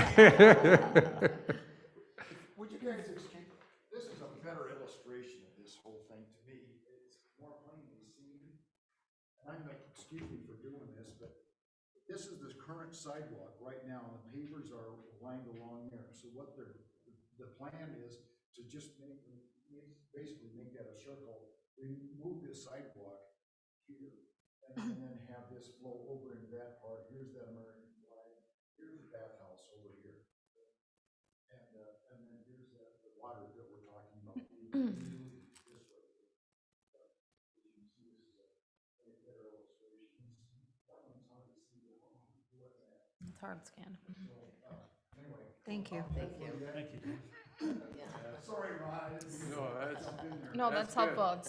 Would you guys excuse, this is a better illustration of this whole thing to me. It's more plainly seen. And I'm like, excuse me for doing this, but this is the current sidewalk right now, and the pavers are lined along there. So what the plan is to just basically make that a circle, remove this sidewalk here, and then have this flow over into that part. Here's that American flag, here's the bathhouse over here. And then here's the water that we're talking about. This way. But as you can see, this is a better illustration. That one's hard to see. Look at that. It's hard to scan. So, anyway. Thank you. Thank you. Thank you, Dave. Sorry, Ron. No, that's, No, That's that's good. helpful.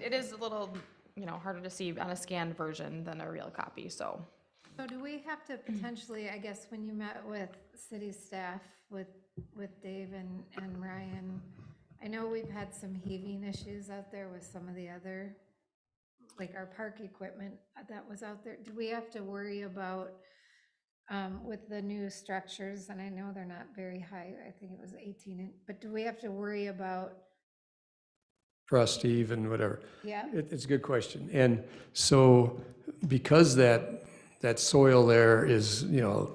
It is a little, harder to see on a scanned version than a real copy, so. So do we have to potentially, I guess, when you met with city staff, with Dave and Ryan, I know we've had some heaving issues out there with some of the other, like our park equipment that was out there. Do we have to worry about, with the new structures, and I know they're not very high, I think it was 18, but do we have to worry about, frost heave and whatever. yeah? It's a good question. And so because that soil there is, a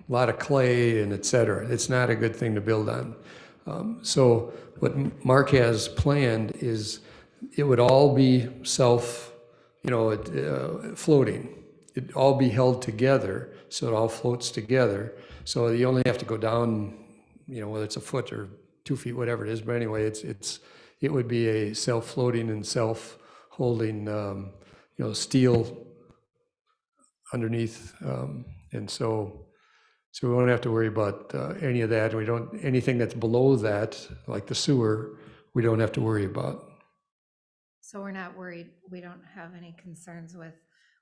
lot of clay and et cetera, it's not a good thing to build on. So what Mark has planned is it would all be floating. It'd all be held together, so it all floats together. So you only have to go down, whether it's a foot or 2 feet, whatever it is. But anyway, it would be a self-floating and self-holding, steel underneath, and so we won't have to worry about any of that. Anything that's below that, like the sewer, we don't have to worry about. So we're not worried, we don't have any concerns with,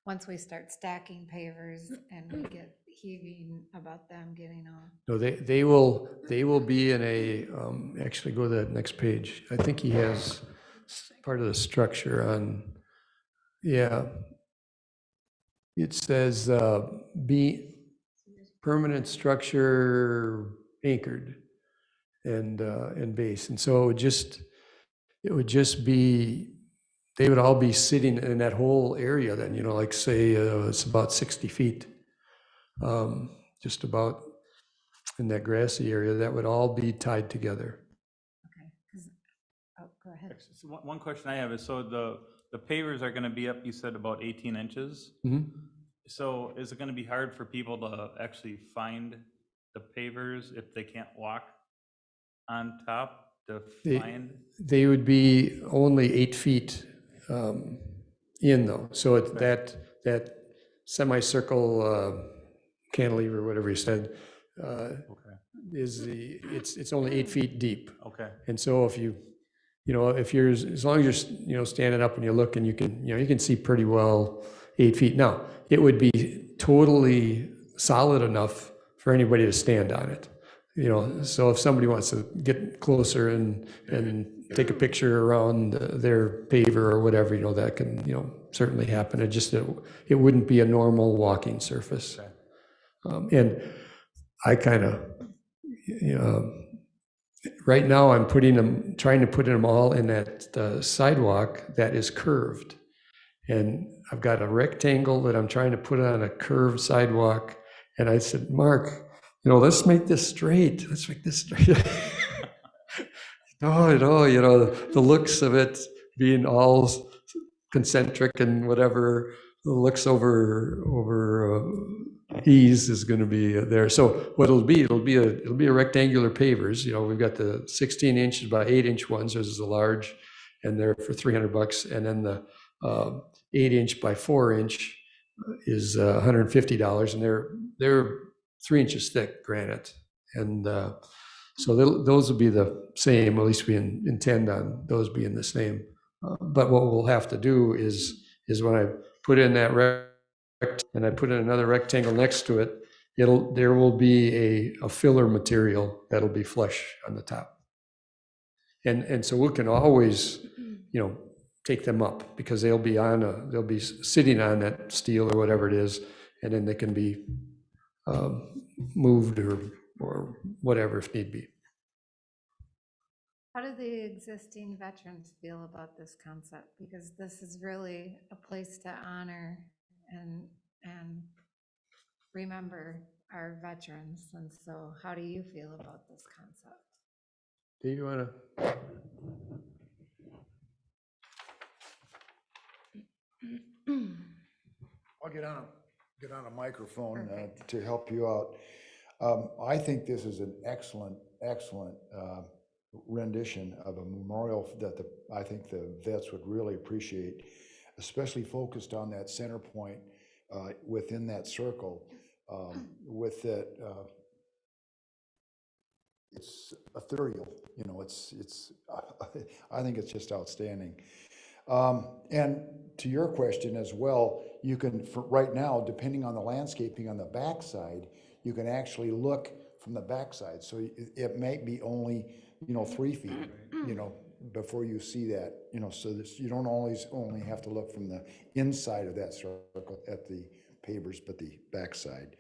once we start stacking pavers and we get heaving about them getting on. No, they will be in a, actually go to that next page. I think he has part of the structure on, yeah. It says, be permanent structure anchored and base. And so it would just be, they would all be sitting in that whole area then, like say it's about 60 feet, just about in that grassy area, that would all be tied together. Okay, go ahead. So one question I have is, so the pavers are gonna be up, you said about 18 inches? Mhm. So is it gonna be hard for people to actually find the pavers if they can't walk on top to They- find? They would be only 8 feet in though. So that semicircle cantilever, whatever you said, Okay, it's only 8 feet deep. okay, And so if you're, as long as you're, standing up and you look and you can see pretty well 8 feet. Now, it would be totally solid enough for anybody to stand on it. So if somebody wants to get closer and take a picture around their paver or whatever, that can, certainly happen. It wouldn't be a normal walking surface. okay. And I kind of, right now I'm trying to put them all in that sidewalk that is curved. And I've got a rectangle that I'm trying to put on a curved sidewalk. And I said, Mark, let's make this straight. Let's make this straight. No, the looks of it being all concentric and whatever, the looks over ease is going to be there. So what it'll be a rectangular pavers. We've got the 16-inch by 8-inch ones. There's the large, and they're for $300. And then the 8-inch by 4-inch is $150, and they're 3 inches thick granite. And so those will be the same, at least we intend on those being the same. But what we'll have to do is when I put in that and I put in another rectangle next to it, there will be a filler material that'll be flush on the top. And so we can always, take them up, because they'll be sitting on that steel or whatever it is, and then they can be moved or whatever if need be. How do the existing veterans feel about this concept? Because this is really a place to honor and remember our veterans. And so how do you feel about this concept? Do you want to? I'll get on a microphone Perfect. to help you out. I think this is an excellent rendition of a memorial that I think the vets would really appreciate, especially focused on that center point within that circle with that. It's ethereal, I think it's just outstanding. And to your question as well, you can, right now, depending on the landscaping on the backside, you can actually look from the backside. So it might be only, 3 feet, before you see that, so that you don't always only have to look from the inside of that circle at the pavers, but the backside.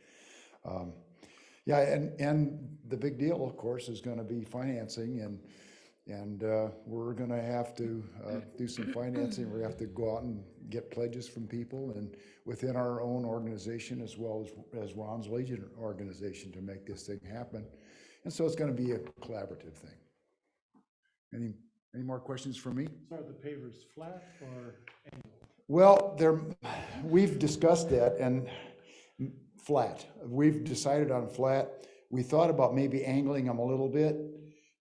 Yeah, and the big deal, of course, is going to be financing, and we're going to have to do some financing. We have to go out and get pledges from people and within our own organization as well as Ron's Legion organization to make this thing happen. And so it's going to be a collaborative thing. Any more questions for me? So are the pavers flat or angled? Well, we've discussed that, and flat. We've decided on flat. We thought about maybe angling them a little bit,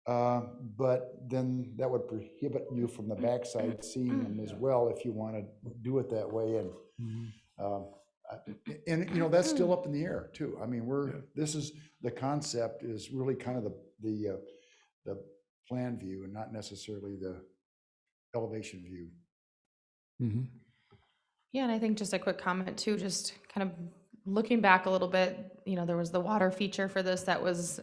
but then that would prohibit you from the backside seeing them as well if you want to do it that way. And that's still up in the air too. I mean, the concept is really kind of the plan view and not necessarily the elevation view. Mm-hmm. Yeah, and I think just a quick comment too, just kind of looking back a little bit, there was the water feature for this that was,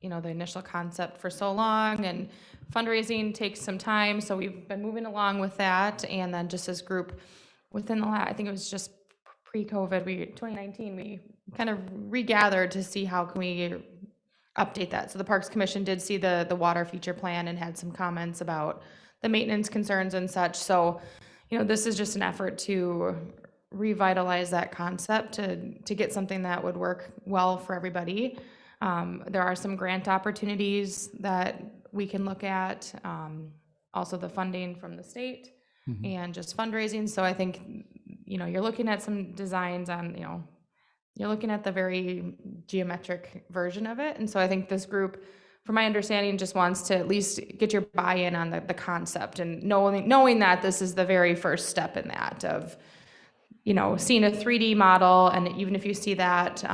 the initial concept for so long, and fundraising takes some time, so we've been moving along with that. And then just as group within I think it was just pre-COVID, 2019, we kind of regathered to see how can we update that. So the Parks Commission did see the water feature plan and had some comments about the maintenance concerns and such. So, this is just an effort to revitalize that concept to get something that would work well for everybody. There are some grant opportunities that we can look at, also the funding from the state and just fundraising. So I think, you're looking at some designs on, you're looking at the very geometric version of it. And so I think this group, from my understanding, just wants to at least get your buy-in on the concept, and knowing that this is the very first step in that of, seeing a 3D model. And even if you see that,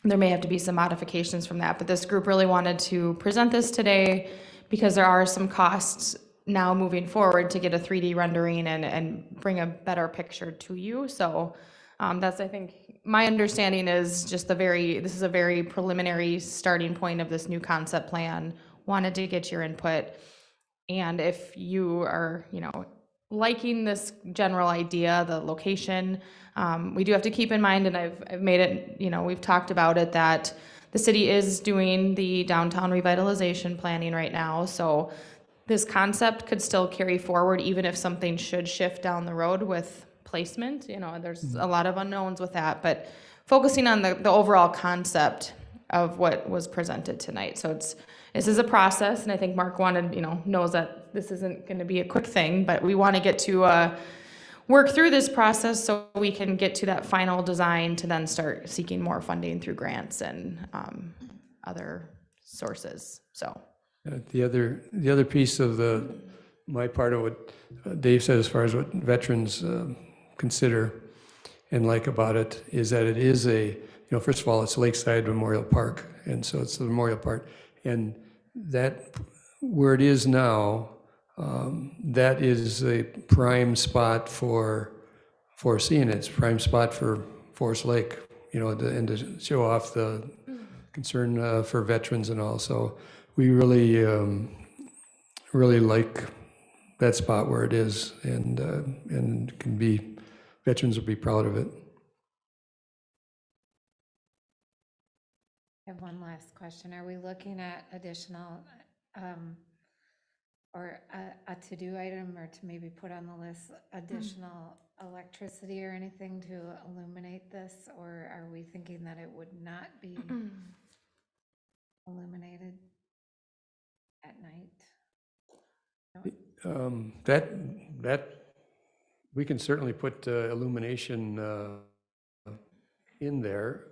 there may have to be some modifications from that. But this group really wanted to present this today because there are some costs now moving forward to get a 3D rendering and bring a better picture to you. So that's, I think, my understanding is just this is a very preliminary starting point of this new concept plan. Wanted to get your input. And if you are, liking this general idea, the location, we do have to keep in mind, and I've made it, we've talked about it, that the city is doing the downtown revitalization planning right now. So this concept could still carry forward even if something should shift down the road with placement. There's a lot of unknowns with that, but focusing on the overall concept of what was presented tonight. So this is a process, and I think Mark knows that this isn't going to be a quick thing, but we want to get to work through this process so we can get to that final design to then start seeking more funding through grants and other sources. So The other piece of my part of what Dave said as far as what veterans consider and like about it is that it is first of all, it's Lakeside Memorial Park, and so it's the memorial part, and that where it is now, that is a prime spot for seeing it. It's a prime spot for Forest Lake, and to show off the concern for veterans and all. So we really like that spot where it is, and can be, veterans will be proud of it. I have one last question. Are we looking at additional, or a to-do item, or to maybe put on the list, additional electricity or anything to illuminate this? Or are we thinking that it would not be illuminated at night? That, we can certainly put illumination in there.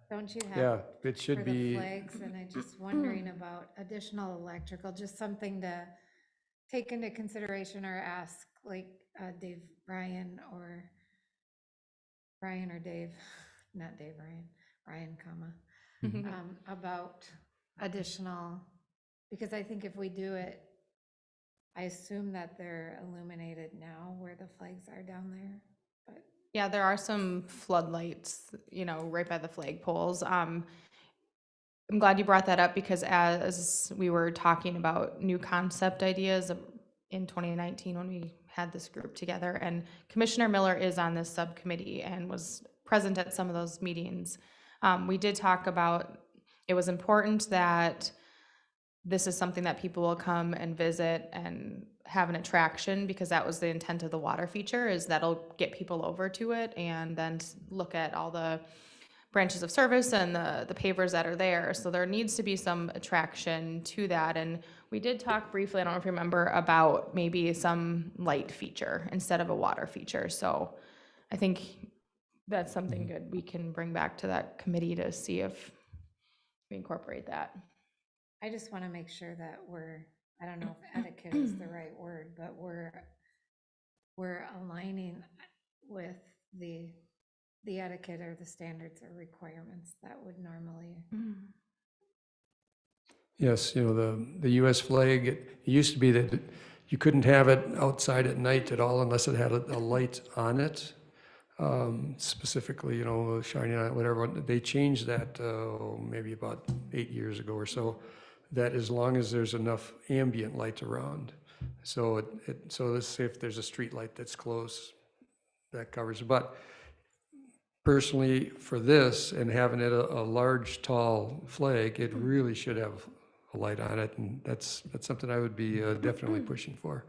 Don't you have? Yeah, it For should the be, flags, and I'm just wondering about additional electrical, just something to take into consideration or ask, like Brian or Dave, not Dave, Brian, about additional, because I think if we do it, I assume that they're illuminated now where the flags are down there, but. Yeah, there are some floodlights, right by the flag poles. I'm glad you brought that up because as we were talking about new concept ideas in 2019 when we had this group together, and Commissioner Miller is on this subcommittee and was present at some of those meetings. We did talk about, it was important that this is something that people will come and visit and have an attraction, because that was the intent of the water feature, is that'll get people over to it and then look at all the branches of service and the pavers that are there. So there needs to be some attraction to that. And we did talk briefly, I don't know if you remember, about maybe some light feature instead of a water feature. So I think that's something good we can bring back to that committee to see if we incorporate that. I just want to make sure that I don't know if etiquette is the right word, but we're aligning with the etiquette or the standards or requirements that would normally. yes, the US flag, it used to be that you couldn't have it outside at night at all unless it had a light on it. Specifically, shining on it, whatever. They changed that maybe about 8 years ago or so, that as long as there's enough ambient light around. So so let's say if there's a street light that's close, that covers it. But personally, for this and having it a large, tall flag, it really should have a light on it, and that's something I would be definitely pushing for.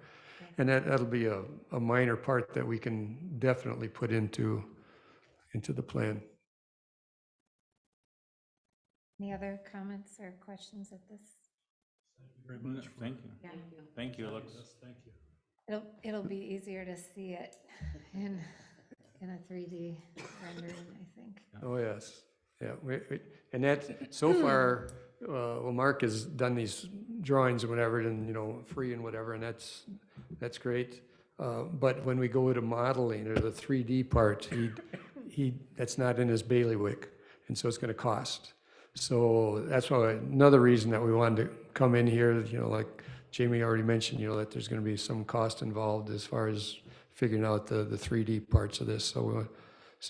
And that'll be a minor part that we can definitely put into the plan. Any other comments or questions at this? Very much. Thank you. Yeah. Thank you. It looks, Thank you. It'll be easier to see it in a 3D rendering, I think. Oh, yes. Yeah, and that, so far, well, Mark has done these drawings or whatever, and, free and whatever, and that's great. But when we go to modeling or the 3D part, that's not in his bailiwick, and so it's gonna cost. So that's why, another reason that we wanted to come in here, like Jamie already mentioned, that there's gonna be some cost involved as far as figuring out the 3D parts of this. So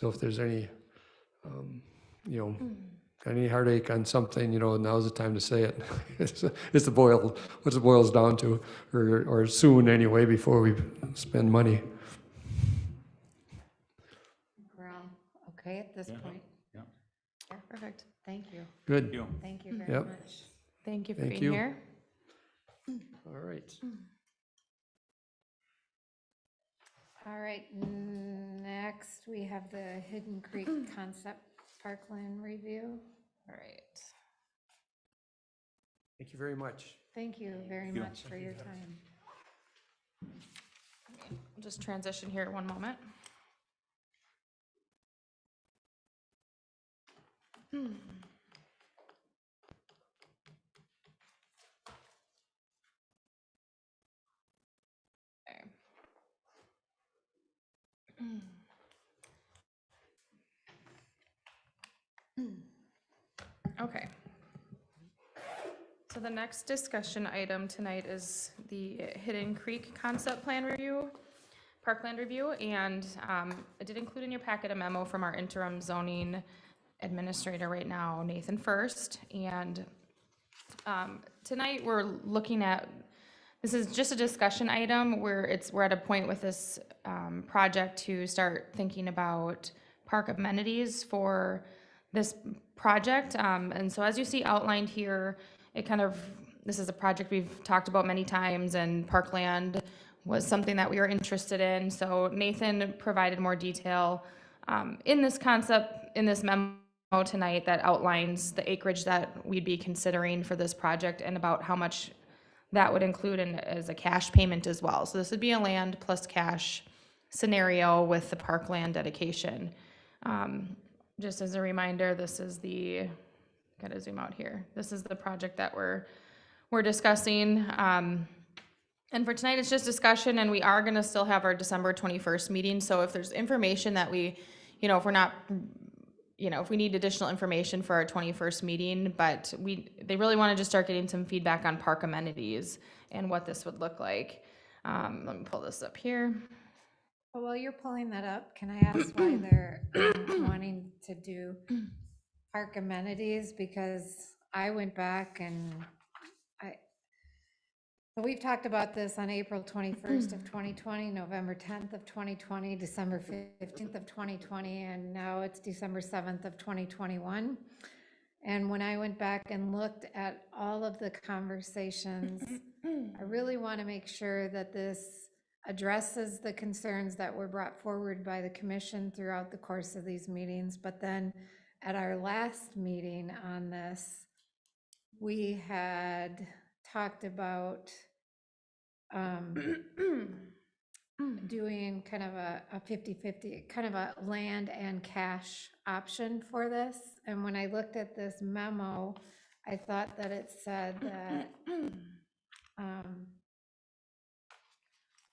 if there's any, got any heartache on something, now's the time to say it. It's what it boils down to, or soon anyway, before we spend money. We're all okay at this point? yeah. Yeah, perfect. Thank you. Good. Thank you. Thank you very Yep. much. Thank you for Thank being you. here. All right. All right, next we have the Hidden Creek Concept Parkland Review. All right. Thank you very much. Thank you very you. much for your time. We'll just transition here one moment. Okay. So the next discussion item tonight is the Hidden Creek Concept Plan Review, Parkland Review, and I did include in your packet a memo from our interim zoning administrator right now, Nathan First, and Tonight, we're looking at, this is just a discussion item where we're at a point with this project to start thinking about park amenities for this project. And so as you see outlined here, this is a project we've talked about many times, and Parkland was something that we were interested in. So Nathan provided more detail in this concept, in this memo tonight that outlines the acreage that we'd be considering for this project and about how much that would include as a cash payment as well. So this would be a land plus cash scenario with the Parkland dedication. Just as a reminder, this is gotta zoom out here. This is the project that we're discussing. And for tonight, it's just discussion, and we are gonna still have our December 21st meeting. So if there's information that if we're not, if we need additional information for our 21st meeting, but they really wanted to start getting some feedback on park amenities and what this would look like. Let me pull this up here. Well, while you're pulling that up, can I ask why they're wanting to do park amenities? Because I went back and so we've talked about this on April 21st of 2020, November 10th of 2020, December 15th of 2020, and now it's December 7th of 2021. And when I went back and looked at all of the conversations, I really want to make sure that this addresses the concerns that were brought forward by the commission throughout the course of these meetings. But then at our last meeting on this, we had talked about doing kind of a 50-50, kind of a land and cash option for this. And when I looked at this memo, I thought that it said that,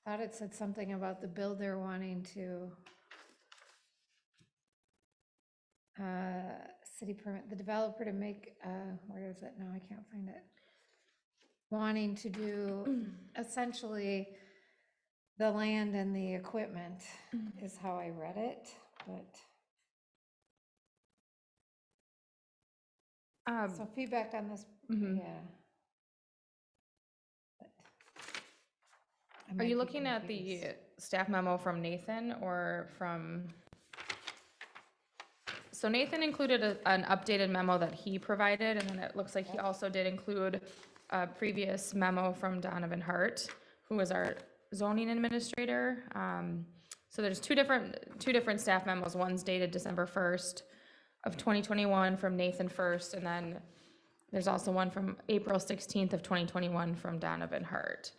thought it said something about the builder wanting to, city permit, the developer to make, where is it? No, I can't find it. Wanting to do essentially the land and the equipment is how I read it, but. So feedback on this, yeah. But I Are might you be looking at the confused. staff memo from Nathan or from? So Nathan included an updated memo that he provided, and then it looks like he also did include a previous memo from Donovan Hart, who was our zoning administrator. So there's two different staff memos. One's dated December 1st of 2021 from Nathan first, and then there's also one from April 16th of 2021 from Donovan Hart.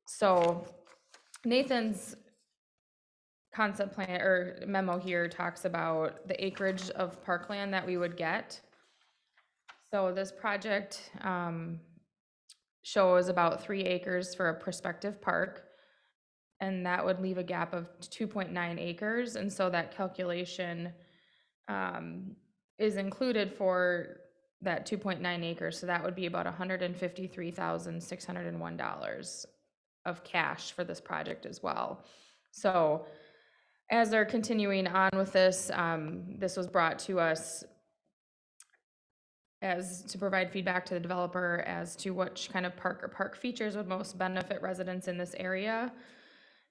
So Nathan's concept plan or memo here talks about the acreage of parkland that we would get. So this project shows about 3 acres for a prospective park, and that would leave a gap of 2.9 acres. And so that calculation is included for that 2.9 acres. So that would be about $153,601 of cash for this project as well. So as they're continuing on with this, this was brought to us as to provide feedback to the developer as to which kind of park or park features would most benefit residents in this area.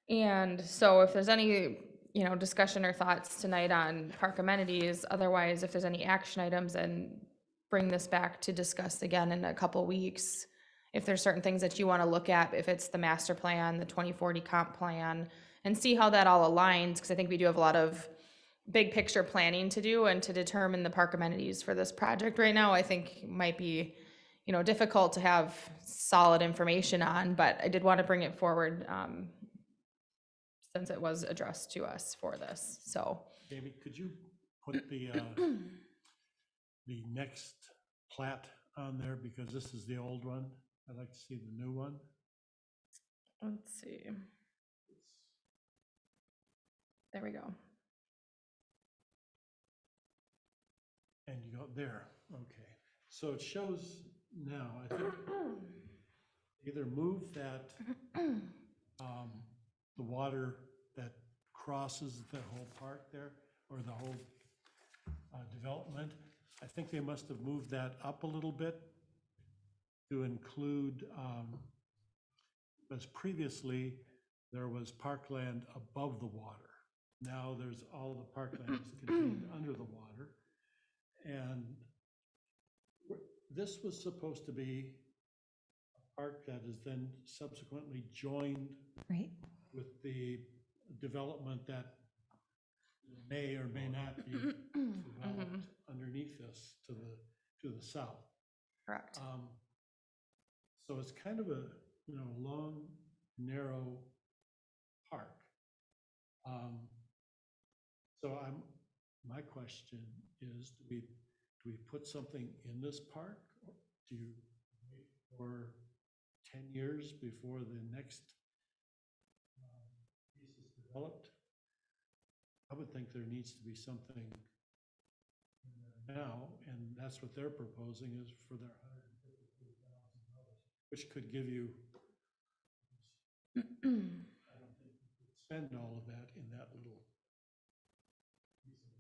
And so if there's any, discussion or thoughts tonight on park amenities, otherwise, if there's any action items, and bring this back to discuss again in a couple weeks. If there's certain things that you want to look at, if it's the master plan, the 2040 comp plan, and see how that all aligns, because I think we do have a lot of big picture planning to do and to determine the park amenities for this project right now, I think might be, difficult to have solid information on, but I did want to bring it forward since it was addressed to us for this, so. Jamie, could you put the next plat on there, because this is the old one? I'd like to see the new one. Let's see. There we go. And you go there, okay. So it shows now, I think, either move that, the water that crosses the whole park there, or the whole development, I think they must have moved that up a little bit to include, because previously there was parkland above the water. Now there's all the parkland is contained under the water. And this was supposed to be a park that is then subsequently joined Right. with the development that may or may not be developed underneath this to the south. Correct. So it's kind of a, long, narrow park. So my question is, do we put something in this park? Or do you wait for 10 years before the next piece is developed? I would think there needs to be something in there now, and that's what they're proposing is for their $150,000, which could give you, I don't think you could spend all of that in that little piece of.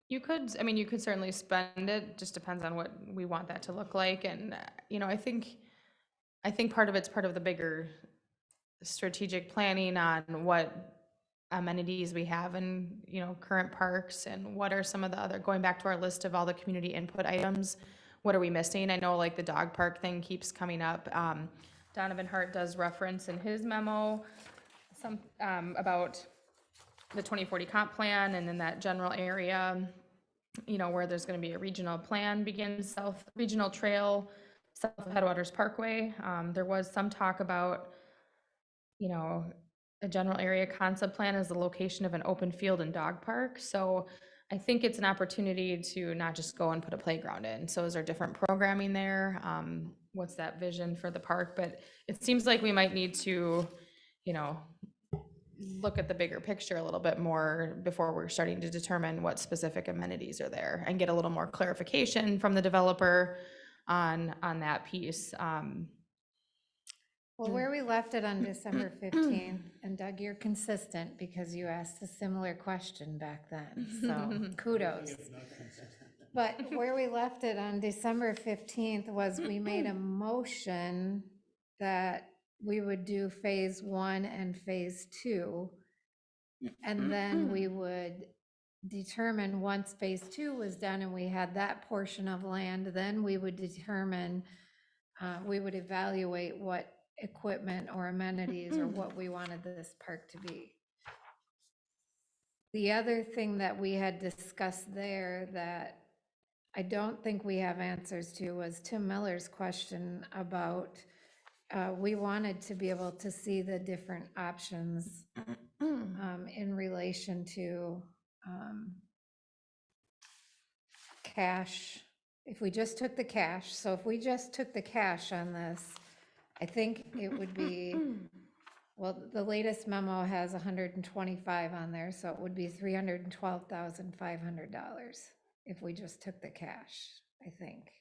You could, I mean, you could certainly spend it, just depends on what we want that to look like, and, I think part of it's part of the bigger strategic planning on what amenities we have in, current parks, and what are some of the other, going back to our list of all the community input items, what are we missing? I know like the dog park thing keeps coming up. Donovan Hart does reference in his memo some, about the 2040 comp plan, and then that general area, where there's gonna be a regional plan begins regional trail, south of Headwaters Parkway. There was some talk about, a general area concept plan as the location of an open field and dog park. So I think it's an opportunity to not just go and put a playground in. So is there different programming there? What's that vision for the park? But it seems like we might need to, look at the bigger picture a little bit more before we're starting to determine what specific amenities are there, and get a little more clarification from the developer on that piece. Well, where we left it on December 15th, and Doug, you're consistent because you asked a similar question back then, so kudos. But where we left it on December 15th was we made a motion that we would do phase 1 and phase 2. And then we would determine, once phase 2 was done and we had that portion of land, then we would determine, we would evaluate what equipment or amenities or what we wanted this park to be. The other thing that we had discussed there that I don't think we have answers to was Tim Miller's question about, we wanted to be able to see the different options in relation to cash. If we just took the cash, so if we just took the cash on this, I think it would be, well, the latest memo has 125 on there, so it would be $312,500 if we just took the cash, I think.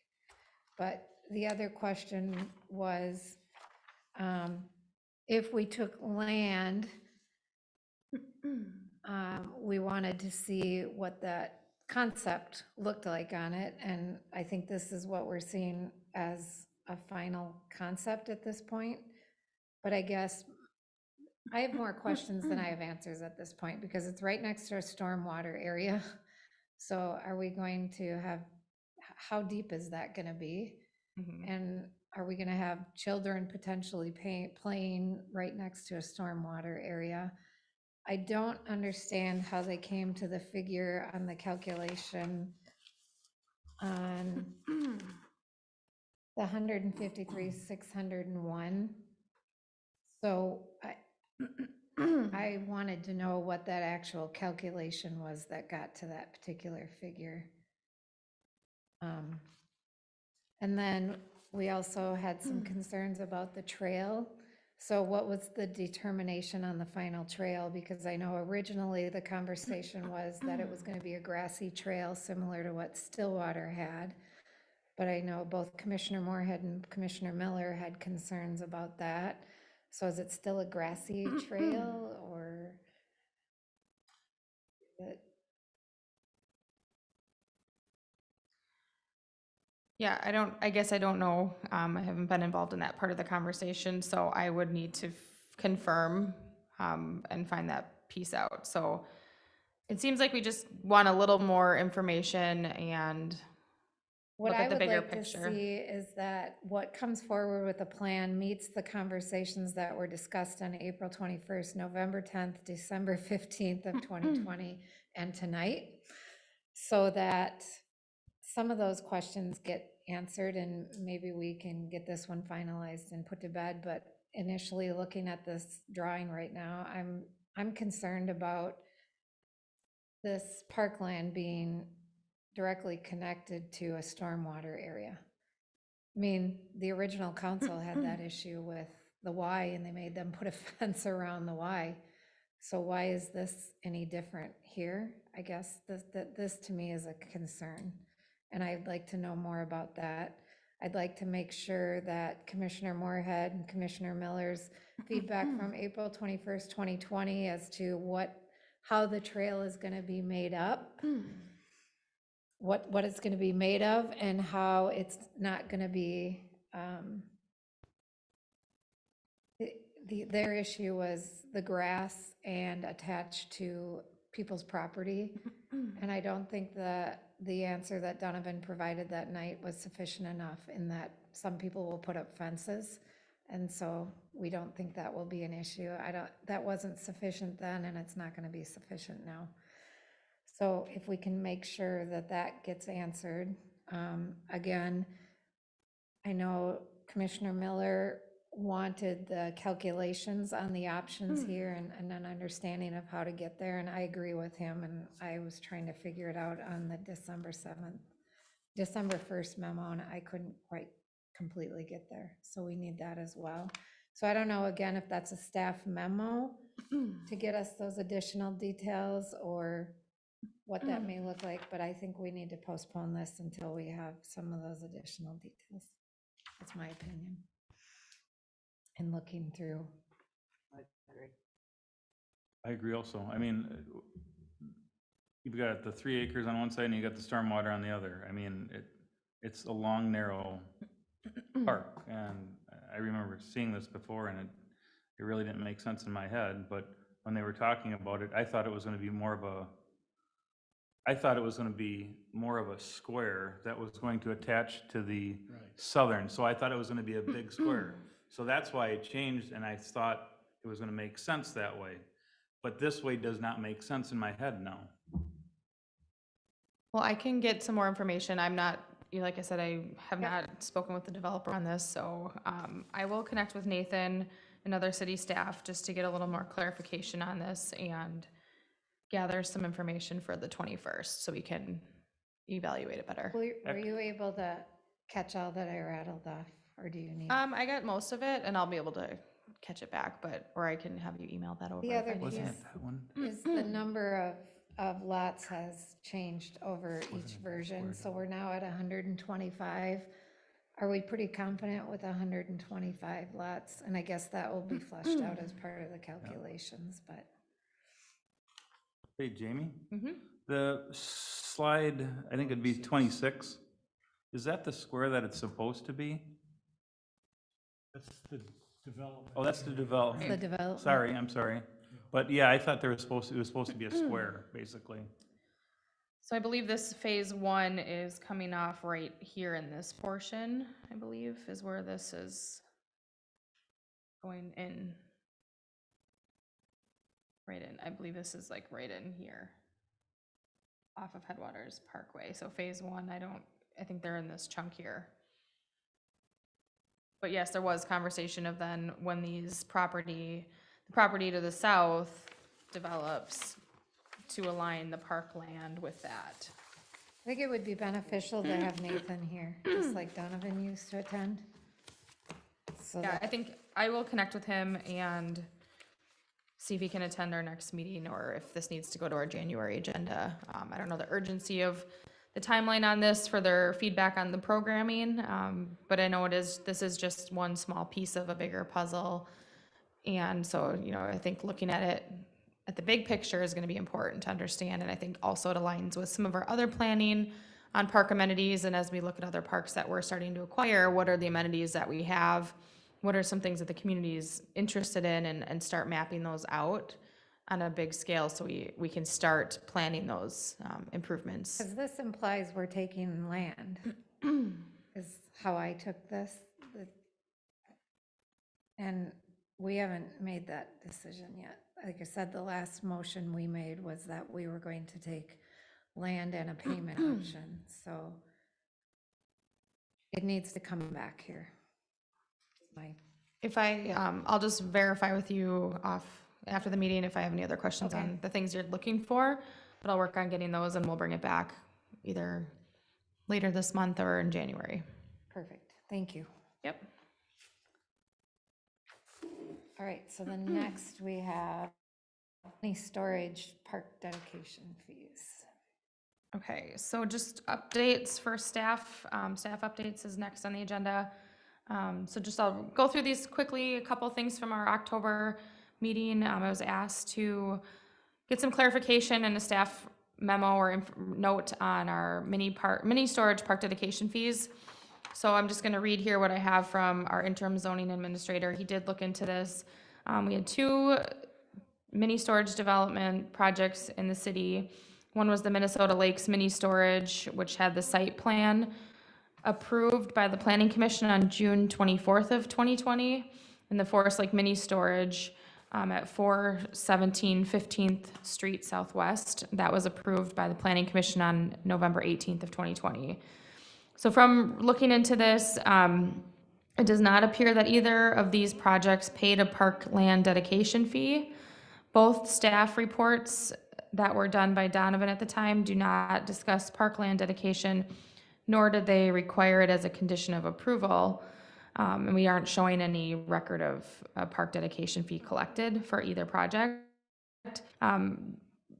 But the other question was, if we took land, we wanted to see what that concept looked like on it, and I think this is what we're seeing as a final concept at this point. But I guess I have more questions than I have answers at this point, because it's right next to a stormwater area. So are we going to have, how deep is that gonna be? And are we gonna have children potentially playing right next to a stormwater area? I don't understand how they came to the figure on the calculation on the 153,601. So I wanted to know what that actual calculation was that got to that particular figure. And then we also had some concerns about the trail. So what was the determination on the final trail? Because I know originally the conversation was that it was going to be a grassy trail similar to what Stillwater had. But I know both Commissioner Moorhead and Commissioner Miller had concerns about that. So is it still a grassy trail, or? Yeah, I guess I don't know. I haven't been involved in that part of the conversation, so I would need to confirm, and find that piece out. So it seems like we just want a little more information and What look I at the would bigger like to picture. see is that what comes forward with the plan meets the conversations that were discussed on April 21st, November 10th, December 15th of 2020, and tonight, so that some of those questions get answered, and maybe we can get this one finalized and put to bed. But initially, looking at this drawing right now, I'm concerned about this parkland being directly connected to a stormwater area. I mean, the original council had that issue with the Y, and they made them put a fence around the Y. So why is this any different here? I guess this to me is a concern, and I'd like to know more about that. I'd like to make sure that Commissioner Moorhead and Commissioner Miller's feedback from April 21st, 2020 as to how the trail is gonna be made up, what it's gonna be made of, and how it's not gonna be, their issue was the grass and attached to people's property. And I don't think the answer that Donovan provided that night was sufficient enough, in that some people will put up fences. And so we don't think that will be an issue. That wasn't sufficient then, and it's not gonna be sufficient now. So if we can make sure that that gets answered. Again, I know Commissioner Miller wanted the calculations on the options here, and an understanding of how to get there, and I agree with him, and I was trying to figure it out on the December 1st memo, and I couldn't quite completely get there, so we need that as well. So I don't know, again, if that's a staff memo to get us those additional details, or what that may look like, but I think we need to postpone this until we have some of those additional details. That's my opinion. And looking through. I agree. I agree also. I mean, you've got the 3 acres on one side and you got the stormwater on the other. I mean, it's a long, narrow park. And I remember seeing this before, and it really didn't make sense in my head. But when they were talking about it, I thought it was gonna be more of a square that was going to attach to the Right. southern. So I thought it was gonna be a big square. So that's why it changed, and I thought it was gonna make sense that way. But this way does not make sense in my head now. Well, I can get some more information. I'm not, like I said, I have not spoken with the developer on this, so I will connect with Nathan and other city staff just to get a little more clarification on this and gather some information for the 21st so we can evaluate it better. Were you able to catch all that I rattled off, or do you need? I got most of it, and I'll be able to catch it back, or I can have you email that over. The if other I need Wasn't it. piece it that one? is the number of lots has changed over each version, so we're now at 125. Are we pretty confident with 125 lots? And I guess that will be fleshed out as part of the calculations, but. Hey, Jamie? Mm-hmm. The slide, I think it'd be 26. Is that the square that it's supposed to be? That's the development. Oh, that's the The development. development. Sorry, I'm sorry. But yeah, I thought it was supposed to be a square, basically. So I believe this phase 1 is coming off right here in this portion, I believe, is where this is going in. Right in, I believe this is like right in here, off of Headwaters Parkway. So phase 1, I think they're in this chunk here. But yes, there was conversation of then when the property to the south develops, to align the parkland with that. I think it would be beneficial to have Nathan here, just like Donovan used to attend. So Yeah, that- I think I will connect with him and see if he can attend our next meeting, or if this needs to go to our January agenda. I don't know the urgency of the timeline on this for their feedback on the programming, but I know this is just one small piece of a bigger puzzle. And so, I think looking at it at the big picture is going to be important to understand. And I think also it aligns with some of our other planning on park amenities, and as we look at other parks that we're starting to acquire, what are the amenities that we have? What are some things that the community is interested in, and start mapping those out on a big scale so we can start planning those improvements. Because this implies we're taking land, is how I took this. And we haven't made that decision yet. Like I said, the last motion we made was that we were going to take land and a payment option, so it needs to come back here. If I'll just verify with you after the meeting if I have any other questions Okay. on the things you're looking for, but I'll work on getting those and we'll bring it back either later this month or in January. Perfect, thank you. Yep. All right, so the next we have any storage park dedication fees. Okay, so just updates for staff. Staff updates is next on the agenda. So just I'll go through these quickly. A couple things from our October meeting. I was asked to get some clarification in a staff memo or note on our mini storage park dedication fees. So I'm just going to read here what I have from our interim zoning administrator. He did look into this. We had 2 mini storage development projects in the city. One was the Minnesota Lakes mini storage, which had the site plan approved by the Planning Commission on June 24th of 2020, and the Forest Lake mini storage at 417 15th Street Southwest. That was approved by the Planning Commission on November 18th of 2020. So from looking into this, it does not appear that either of these projects paid a parkland dedication fee. Both staff reports that were done by Donovan at the time do not discuss parkland dedication, nor did they require it as a condition of approval. And we aren't showing any record of a park dedication fee collected for either project.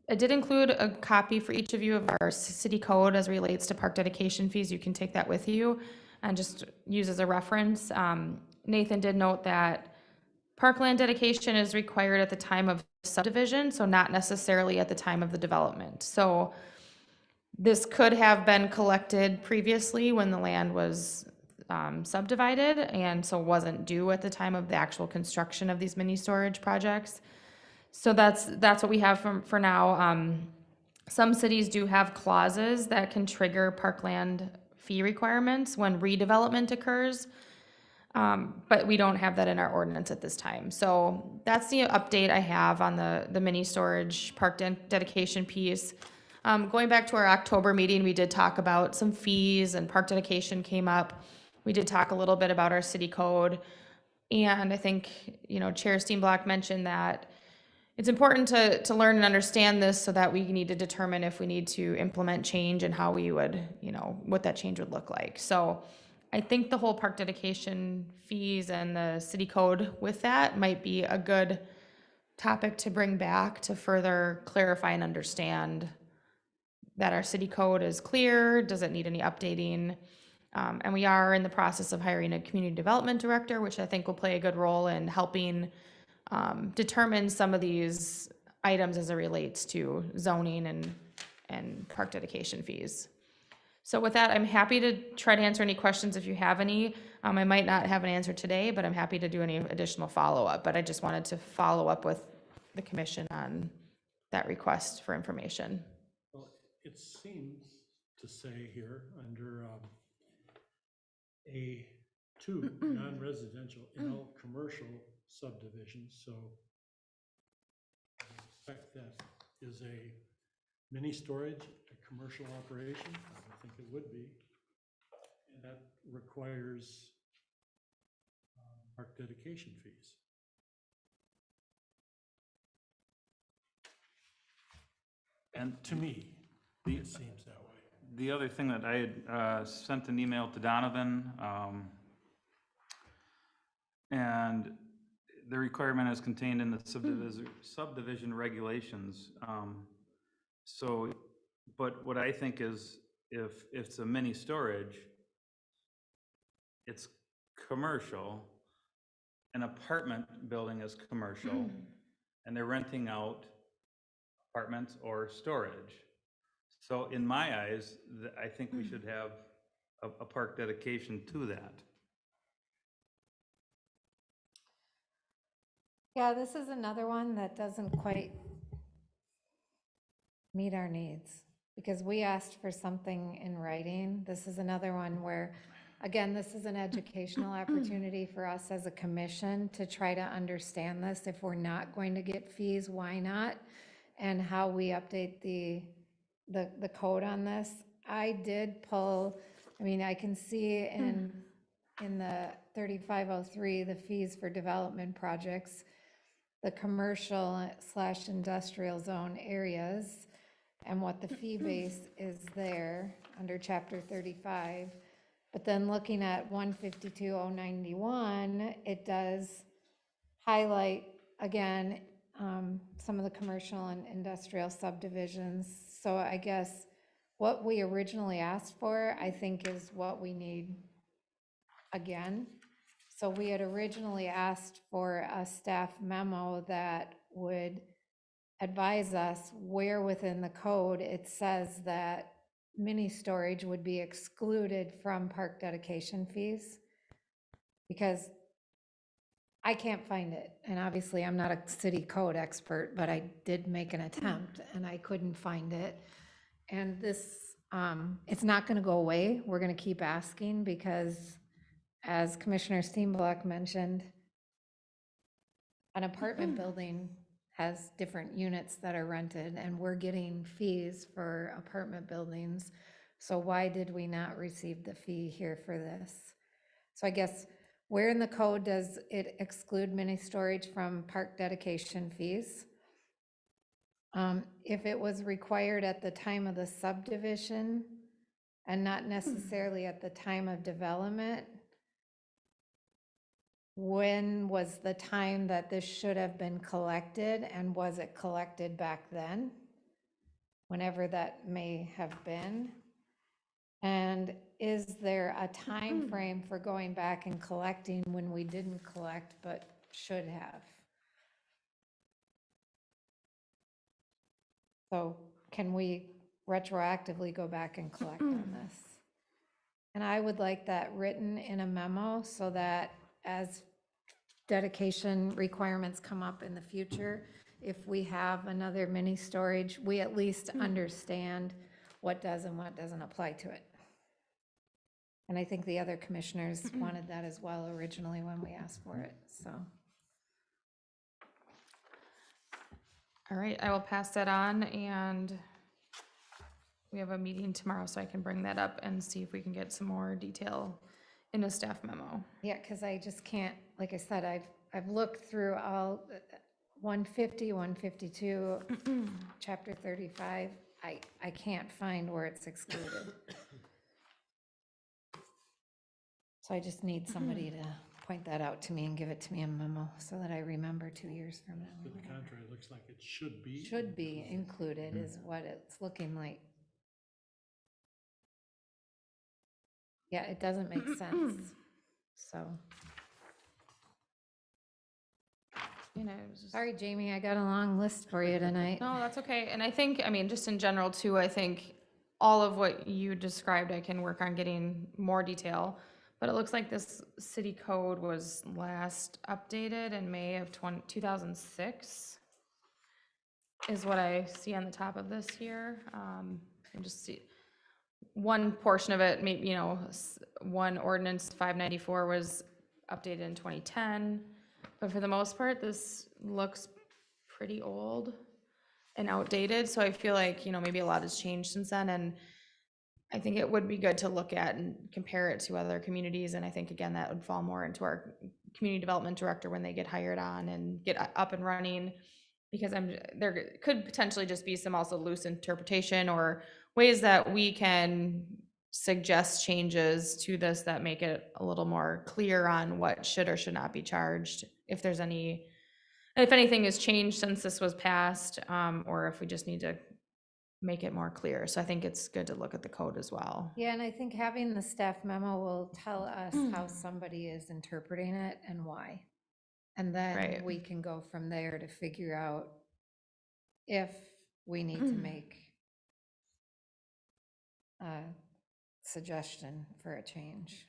I did include a copy for each of you of our city code as relates to park dedication fees. You can take that with you and just use as a reference. Nathan did note that parkland dedication is required at the time of subdivision, so not necessarily at the time of the development. So this could have been collected previously when the land was subdivided, and so wasn't due at the time of the actual construction of these mini storage projects. So that's what we have for now. Some cities do have clauses that can trigger parkland fee requirements when redevelopment occurs, but we don't have that in our ordinance at this time. So that's the update I have on the mini storage park dedication piece. Going back to our October meeting, we did talk about some fees, and park dedication came up. We did talk a little bit about our city code, and I think, Chair Steenblock mentioned that it's important to learn and understand this so that we need to determine if we need to implement change and how we would, what that change would look like. So I think the whole park dedication fees and the city code with that might be a good topic to bring back to further clarify and understand that our city code is clear. Does it need any updating? And we are in the process of hiring a community development director, which I think will play a good role in helping determine some of these items as it relates to zoning and park dedication fees. So with that, I'm happy to try to answer any questions if you have any. I might not have an answer today, but I'm happy to do any additional follow-up. But I just wanted to follow up with the commission on that request for information. Well, it seems to say here under A2, non-residential, in all commercial subdivisions, so I expect that is a mini storage, a commercial operation. I think it would be. And that requires park dedication fees. And To me, the, it seems that way. the other thing that I had sent an email to Donovan, and the requirement is contained in the subdivision regulations. So, but what I think is if it's a mini storage, it's commercial, an apartment building is commercial, and they're renting out apartments or storage. So in my eyes, I think we should have a park dedication to that. Yeah, this is another one that doesn't quite meet our needs, because we asked for something in writing. This is another one where, again, this is an educational opportunity for us as a commission to try to understand this. If we're not going to get fees, why not? And how we update the code on this. I did pull, I mean, I can see in the 3503, the fees for development projects, the commercial / industrial zone areas, and what the fee base is there under chapter 35. But then looking at 152,091, it does highlight, again, some of the commercial and industrial subdivisions. So I guess what we originally asked for, I think, is what we need again. So we had originally asked for a staff memo that would advise us where within the code it says that mini storage would be excluded from park dedication fees. Because I can't find it, and obviously I'm not a city code expert, but I did make an attempt and I couldn't find it. And this, it's not gonna go away. We're gonna keep asking because, as Commissioner Steenblock mentioned, an apartment building has different units that are rented, and we're getting fees for apartment buildings. So why did we not receive the fee here for this? So I guess, where in the code does it exclude mini storage from park dedication fees? If it was required at the time of the subdivision and not necessarily at the time of development, when was the time that this should have been collected, and was it collected back then? Whenever that may have been. And is there a time frame for going back and collecting when we didn't collect but should have? So can we retroactively go back and collect on this? And I would like that written in a memo so that as dedication requirements come up in the future, if we have another mini storage, we at least understand what does and what doesn't apply to it. And I think the other commissioners wanted that as well originally when we asked for it, so. All right, I will pass that on, and we have a meeting tomorrow, so I can bring that up and see if we can get some more detail in a staff memo. Yeah, because I just can't, like I said, I've looked through all 150, 152, chapter 35. I can't find where it's excluded. So I just need somebody to point that out to me and give it to me in memo so that I remember 2 years from now. To the contrary, it looks like it should be. Should be included is what it's looking like. Yeah, it doesn't make sense, so. You know, it was just- Sorry, Jamie, I got a long list for you tonight. No, that's okay. And I think, I mean, just in general too, I think all of what you described, I can work on getting more detail. But it looks like this city code was last updated in May of 2006 is what I see on the top of this here. And just see, one portion of it, maybe, you know, one ordinance 594 was updated in 2010. But for the most part, this looks pretty old and outdated. So I feel like, you know, maybe a lot has changed since then. And I think it would be good to look at and compare it to other communities. And I think, again, that would fall more into our community development director when they get hired on and get up and running. Because there could potentially just be some also loose interpretation or ways that we can suggest changes to this that make it a little more clear on what should or should not be charged. If there's any, if anything has changed since this was passed, or if we just need to make it more clear. So I think it's good to look at the code as well. Yeah, and I think having the staff memo will tell us how somebody is interpreting it and why. And then Right. we can go from there to figure out if we need to make suggestion for a change.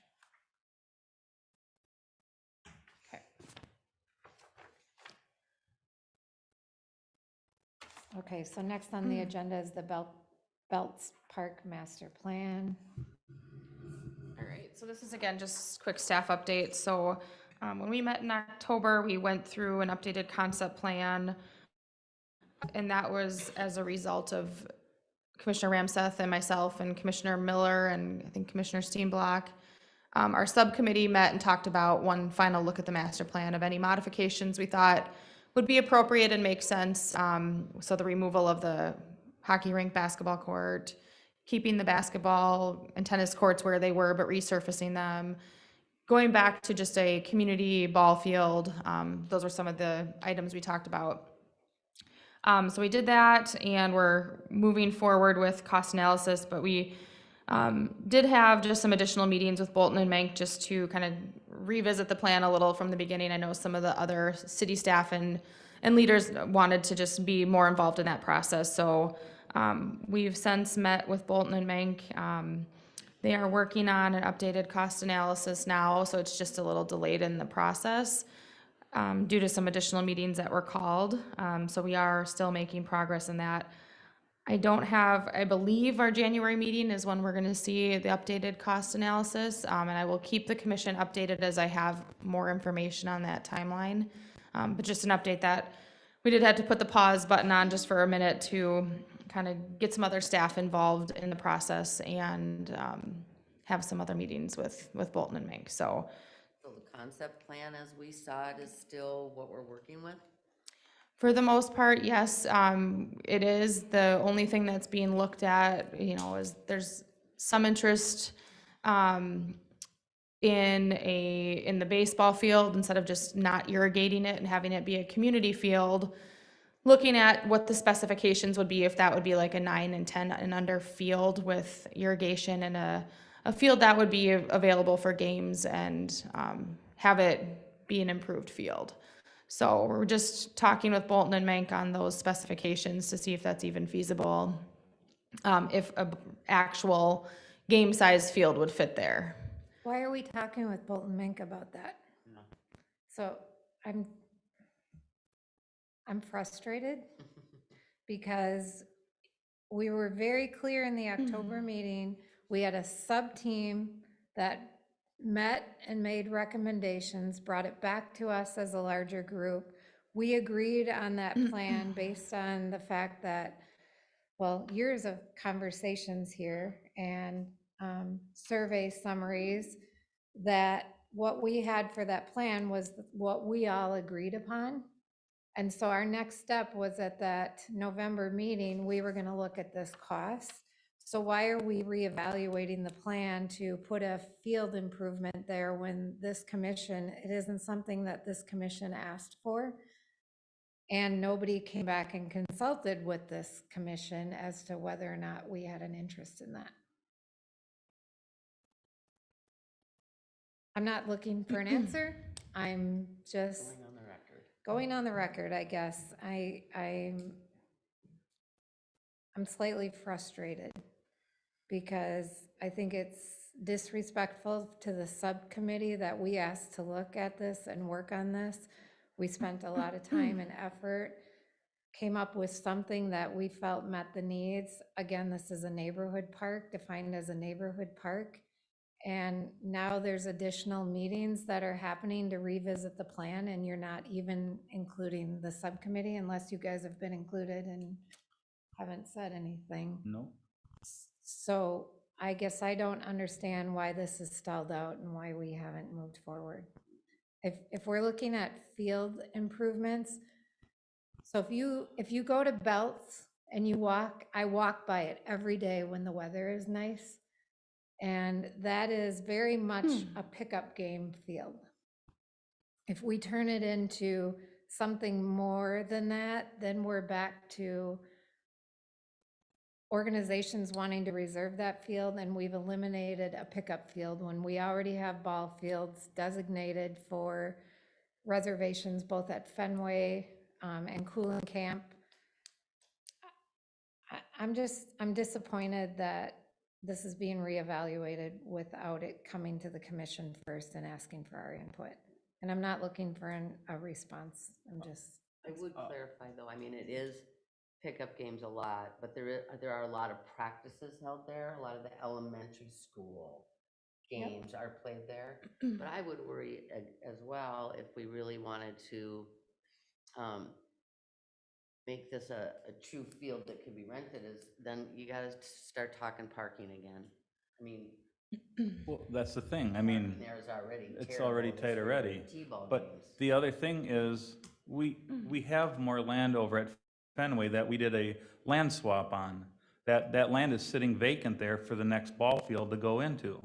Okay. Okay, so next on the agenda is the Belts Park Master Plan. All right, so this is again, just quick staff update. So when we met in October, we went through an updated concept plan. And that was as a result of Commissioner Ramseth and myself and Commissioner Miller and I think Commissioner Steenblock. Our subcommittee met and talked about one final look at the master plan of any modifications we thought would be appropriate and make sense. So the removal of the hockey rink, basketball court, keeping the basketball and tennis courts where they were, but resurfacing them, going back to just a community ball field. Those were some of the items we talked about. So we did that, and we're moving forward with cost analysis, but we did have just some additional meetings with Bolton and Mank just to kind of revisit the plan a little from the beginning. I know some of the other city staff and leaders wanted to just be more involved in that process. So we've since met with Bolton and Mank. They are working on an updated cost analysis now, so it's just a little delayed in the process. Due to some additional meetings that were called. So we are still making progress in that. I believe our January meeting is when we're gonna see the updated cost analysis, and I will keep the commission updated as I have more information on that timeline. But just an update that we did have to put the pause button on just for a minute to kind of get some other staff involved in the process and have some other meetings with Bolton and Mank, so. So the concept plan as we saw it is still what we're working with? For the most part, yes, it is. The only thing that's being looked at, is there's some interest in the baseball field instead of just not irrigating it and having it be a community field. Looking at what the specifications would be, if that would be like a 9 and 10 and under field with irrigation and a field that would be available for games and have it be an improved field. So we're just talking with Bolton and Mank on those specifications to see if that's even feasible, if a actual game-sized field would fit there. Why are we talking with Bolton Mink about that? No. So I'm frustrated because we were very clear in the October meeting. We had a sub-team that met and made recommendations, brought it back to us as a larger group. We agreed on that plan based on the fact that, well, years of conversations here and survey summaries, that what we had for that plan was what we all agreed upon. And so our next step was at that November meeting, we were gonna look at this cost. So why are we reevaluating the plan to put a field improvement there when this commission, it isn't something that this commission asked for? And nobody came back and consulted with this commission as to whether or not we had an interest in that. I'm not looking for an answer. I'm just Going on the record. going on the record, I guess. I'm slightly frustrated because I think it's disrespectful to the subcommittee that we asked to look at this and work on this. We spent a lot of time and effort, came up with something that we felt met the needs. Again, this is a neighborhood park, defined as a neighborhood park. And now there's additional meetings that are happening to revisit the plan, and you're not even including the subcommittee unless you guys have been included and haven't said anything. No. So I guess I don't understand why this is stalled out and why we haven't moved forward. If we're looking at field improvements, so if you go to Belts and I walk by it every day when the weather is nice, and that is very much a pickup game field. If we turn it into something more than that, then we're back to organizations wanting to reserve that field, and we've eliminated a pickup field when we already have ball fields designated for reservations both at Fenway and Cooling Camp. I'm disappointed that this is being reevaluated without it coming to the commission first and asking for our input. And I'm not looking for a response, I'm just, I would clarify though, I mean, it is pickup games a lot, but there are a lot of practices held there. A lot of the elementary school games are played there. But I would worry as well if we really wanted to make this a true field that could be rented, is then you gotta start talking parking again. I mean, Well, that's the thing, I mean, there's already it's terrible already just tight for already. T-ball But games. the other thing is, we have more land over at Fenway that we did a land swap on. That land is sitting vacant there for the next ball field to go into.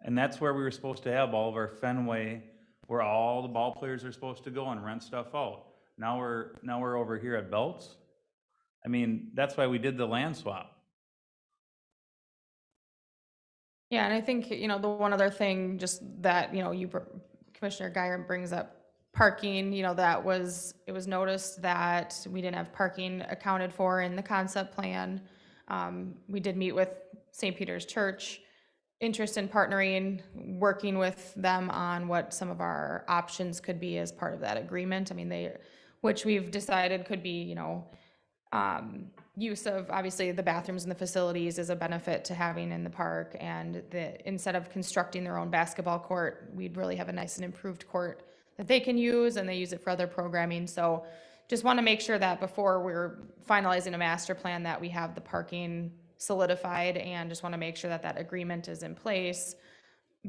And that's where we were supposed to have all of our Fenway, where all the ball players are supposed to go and rent stuff out. Now we're over here at Belts. I mean, that's why we did the land swap. Yeah, and I think, the one other thing, just that, Commissioner Guyer brings up parking, it was noticed that we didn't have parking accounted for in the concept plan. We did meet with St. Peter's Church, interest in partnering, working with them on what some of our options could be as part of that agreement. I mean, which we've decided could be, use of, obviously, the bathrooms and the facilities is a benefit to having in the park, and instead of constructing their own basketball court, we'd really have a nice and improved court that they can use, and they use it for other programming. So just want to make sure that before we're finalizing a master plan, that we have the parking solidified, and just want to make sure that that agreement is in place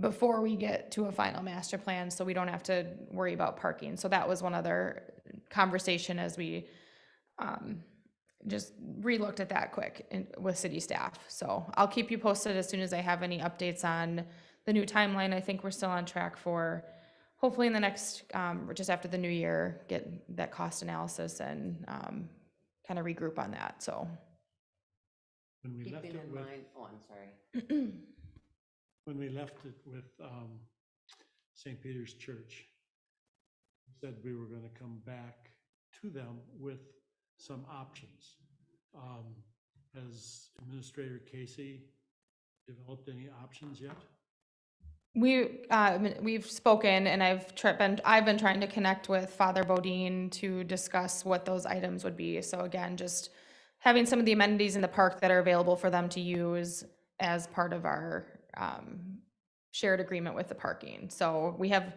before we get to a final master plan, so we don't have to worry about parking. So that was one other conversation as we just relooked at that quick with city staff. So I'll keep you posted as soon as I have any updates on the new timeline. I think we're still on track for, hopefully in the next, just after the new year, get that cost analysis and kind of regroup on that, so. When we left Keeping it in with, mind, oh, I'm sorry. when we left it with St. Peter's Church, we said we were gonna come back to them with some options. Has Administrator Casey developed any options yet? We've spoken, and I've been trying to connect with Father Bodine to discuss what those items would be. So again, just having some of the amenities in the park that are available for them to use as part of our shared agreement with the parking. So we have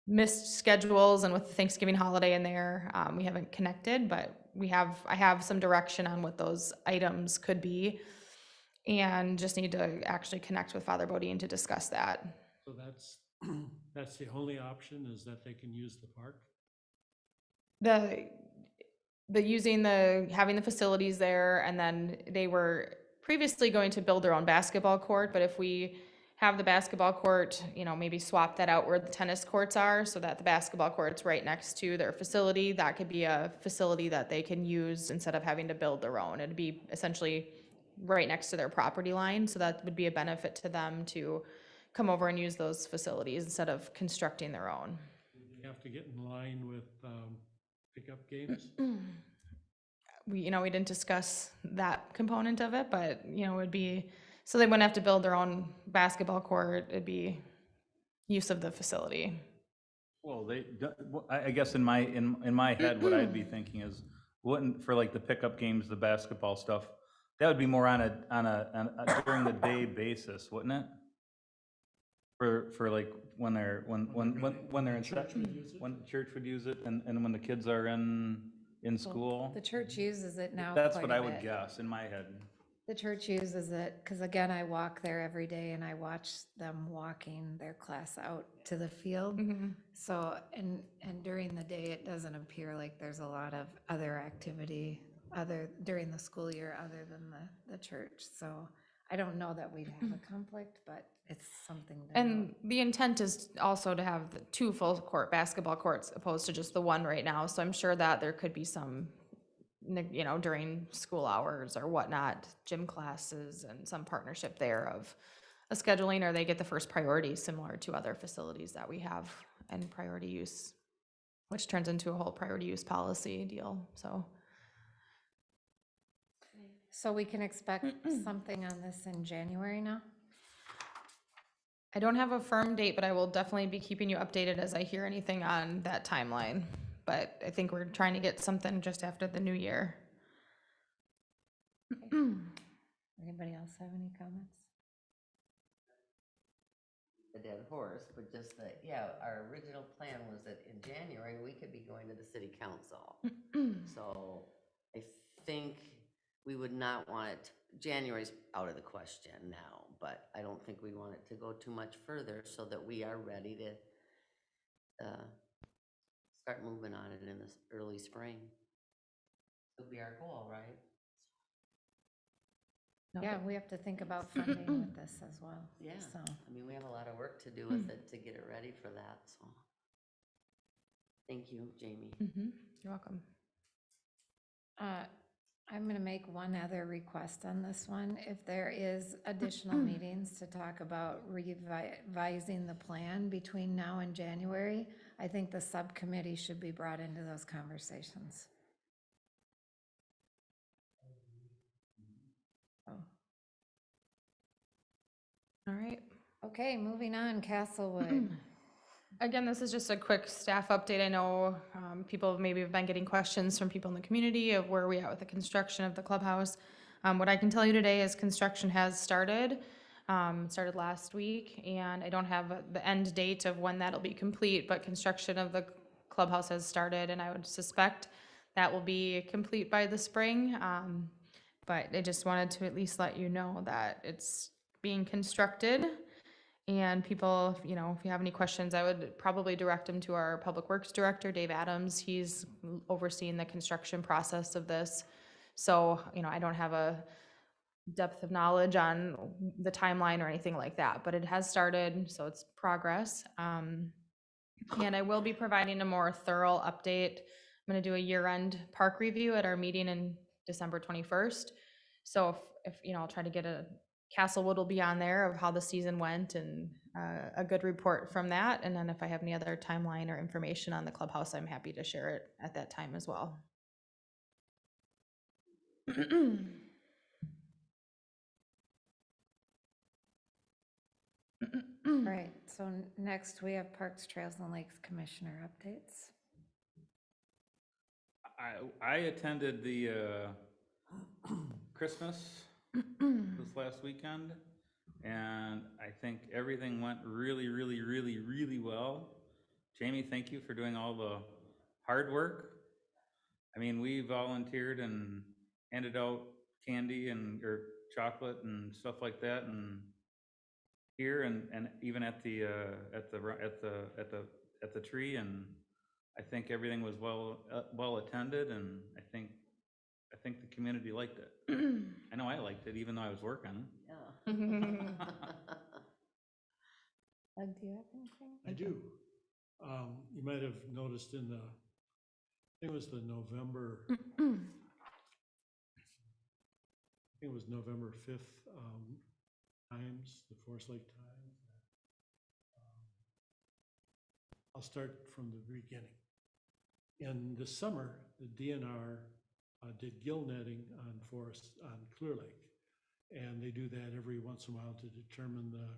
missed schedules, and with the Thanksgiving holiday in there, we haven't connected, but I have some direction on what those items could be, and just need to actually connect with Father Bodine to discuss that. So that's the only option, is that they can use the park? Having the facilities there, and then they were previously going to build their own basketball court, but if we have the basketball court, maybe swap that out where the tennis courts are, so that the basketball court's right next to their facility, that could be a facility that they can use instead of having to build their own. It'd be essentially right next to their property line, so that would be a benefit to them to come over and use those facilities instead of constructing their own. You have to get in line with pickup games? We didn't discuss that component of it, but, it'd be, so they wouldn't have to build their own basketball court, it'd be use of the facility. Well, I guess in my head, what I'd be thinking is, wouldn't, for like the pickup games, the basketball stuff, that would be more on a during the day basis, wouldn't it? For like when they're in Church would use it? when church would use it, and when the kids are in school. the church uses it now That's quite what a I would bit. guess in my head. The church uses it, because again, I walk there every day and I watch them walking their class out to the field. So, and during the day, it doesn't appear like there's a lot of other activity during the school year other than the church. So I don't know that we'd have a conflict, but it's something to And note. the intent is also to have the 2 full court basketball courts opposed to just the 1 right now, so I'm sure that there could be some, during school hours or whatnot, gym classes and some partnership there of a scheduling, or they get the first priority similar to other facilities that we have and priority use, which turns into a whole priority use policy deal, so. So we can expect something on this in January now? I don't have a firm date, but I will definitely be keeping you updated as I hear anything on that timeline. But I think we're trying to get something just after the new year. Anybody else have any comments? The dead horse, but just that, yeah, our original plan was that in January, we could be going to the city council. So I think we would not want it, January's out of the question now, but I don't think we want it to go too much further so that we are ready to start moving on it in this early spring. It'll be our goal, right? Yeah, we have to think about funding with this as well. Yeah. So, I mean, we have a lot of work to do with it to get it ready for that, so. Thank you, Jamie. You're welcome. I'm gonna make one other request on this one. If there is additional meetings to talk about revising the plan between now and January, I think the subcommittee should be brought into those conversations. Oh. All right. Okay, moving on, Castlewood. Again, this is just a quick staff update. I know people maybe have been getting questions from people in the community of where we at with the construction of the clubhouse. What I can tell you today is construction has started. Started last week, and I don't have the end date of when that'll be complete, but construction of the clubhouse has started, and I would suspect that will be complete by the spring. But I just wanted to at least let you know that it's being constructed. And people, if you have any questions, I would probably direct them to our Public Works Director, Dave Adams. He's overseeing the construction process of this. So, I don't have a depth of knowledge on the timeline or anything like that, but it has started, so it's progress. And I will be providing a more thorough update. I'm gonna do a year-end park review at our meeting in December 21st. So if I'll try to get Castlewood will be on there of how the season went and a good report from that. And then if I have any other timeline or information on the clubhouse, I'm happy to share it at that time as well. All right, so next we have Parks, Trails, and Lakes Commissioner updates. I attended the Christmas this last weekend, and I think everything went really, really, really, really well. Jamie, thank you for doing all the hard work. I mean, we volunteered and handed out candy or chocolate and stuff like that, and here and even at the tree, and I think everything was well attended, and I think the community liked it. I know I liked it, even though I was working. Yeah. Doug, do you have anything? I do. You might have noticed in I think it was the November, it was November 5th Times, the Forest Lake Times. I'll start from the beginning. In the summer, the DNR did gill netting on Clear Lake. And they do that every once in a while to determine the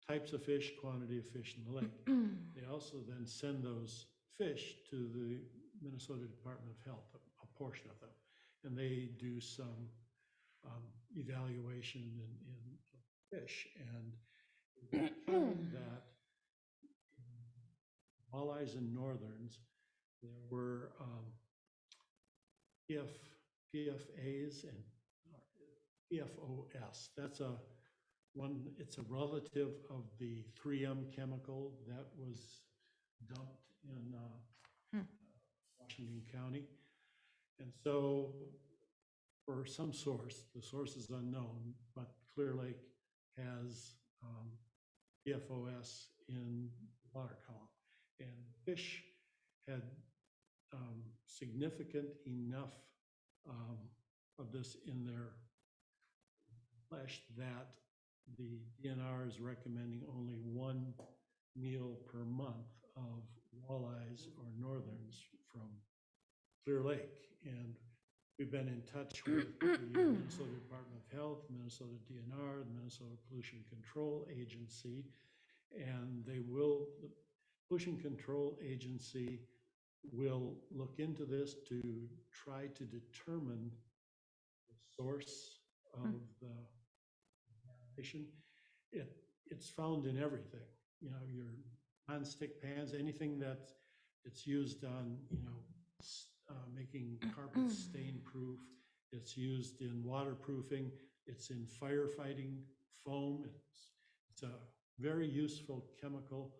types of fish, quantity of fish in the lake. They also then send those fish to the Minnesota Department of Health, a portion of them. And they do some evaluation in fish. And they found that walleyes and northerns, there were PFAs and PFOS. That's it's a relative of the 3M chemical that was dumped in Washington County. And so for some source, the source is unknown, but Clear Lake has PFOS in the water column. And fish had significant enough of this in their flesh that the DNR is recommending only 1 meal per month of walleyes or northerns from Clear Lake. And We've been in touch with the Minnesota Department of Health, Minnesota DNR, the Minnesota Pollution Control Agency, and the Pollution Control Agency will look into this to try to determine the source of the contamination. It's found in everything, you know, your nonstick pans, anything that it's used on, you know, making carpets stain proof. It's used in waterproofing. It's in firefighting foam. It's a very useful chemical,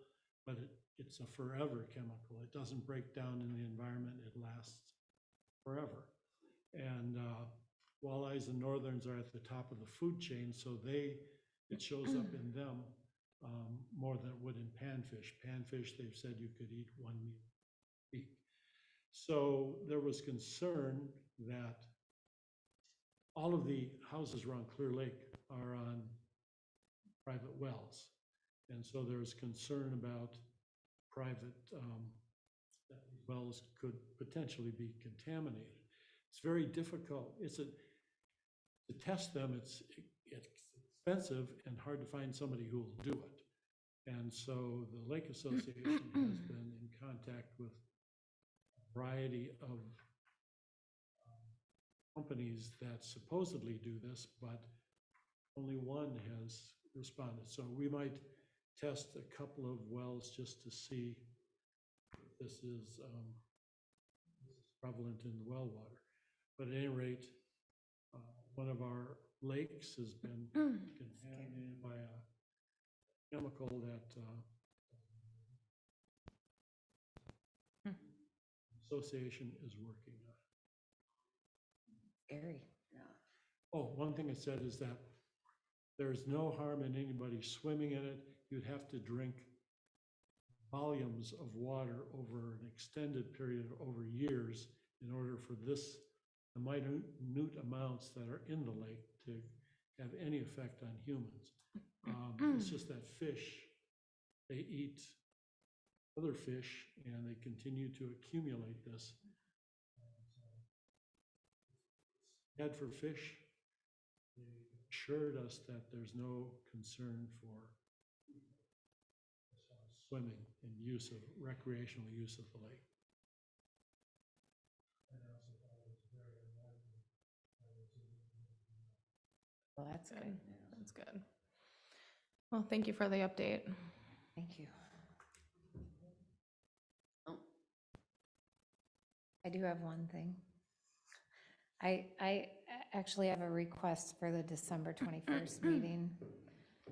but it's a forever chemical. It doesn't break down in the environment. It lasts forever. And walleyes and northerns are at the top of the food chain, so it shows up in them more than it would in panfish. Panfish, they've said you could eat 1 meal a week. So there was concern that all of the houses around Clear Lake are on private wells. And so there's concern about private, that these wells could potentially be contaminated. It's very difficult. To test them, it's expensive and hard to find somebody who will do it. And so the Lake Association has been in contact with a variety of companies that supposedly do this, but only one has responded. So we might test a couple of wells just to see if this is prevalent in the well water. But at any rate, one of our lakes has been contaminated by a chemical that the association is working on. Scary. Oh, one thing I said is that there's no harm in anybody swimming in it. You'd have to drink volumes of water over an extended period, over years, in order for the minute amounts that are in the lake to have any effect on humans. It's just that fish, they eat other fish and they continue to accumulate this. Bad for fish. They assured us that there's no concern for swimming and recreational use of the lake. Well, that's good. That's good. Well, thank you for the update. Thank you. Oh. I do have one thing. I actually have a request for the December 21st meeting.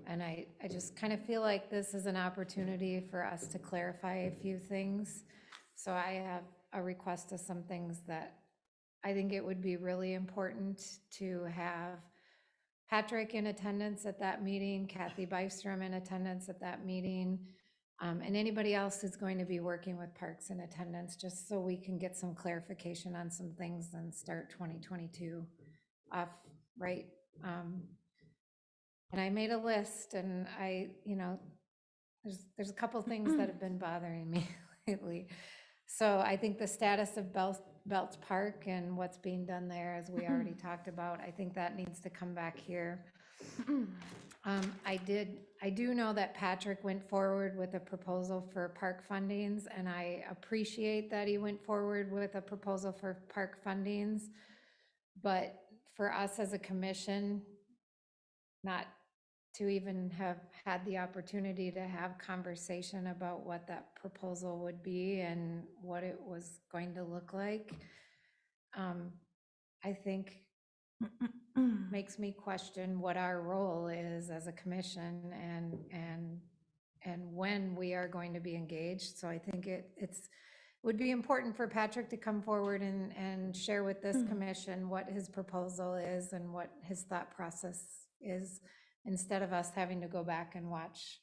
And I just kind of feel like this is an opportunity for us to clarify a few things. So I have a request of some things that I think it would be really important to have Patrick in attendance at that meeting, Kathy Bystrom in attendance at that meeting, and anybody else who's going to be working with parks in attendance, just so we can get some clarification on some things and start 2022 off right. And I made a list, and there's a couple things that have been bothering me lately. So I think the status of Belts Park and what's being done there, as we already talked about, I think that needs to come back here. I do know that Patrick went forward with a proposal for park fundings, and I appreciate that he went forward with a proposal for park fundings. But for us as a commission, not to even have had the opportunity to have conversation about what that proposal would be and what it was going to look like, I think makes me question what our role is as a commission and when we are going to be engaged. So I think it would be important for Patrick to come forward and share with this commission what his proposal is and what his thought process is, instead of us having to go back and watch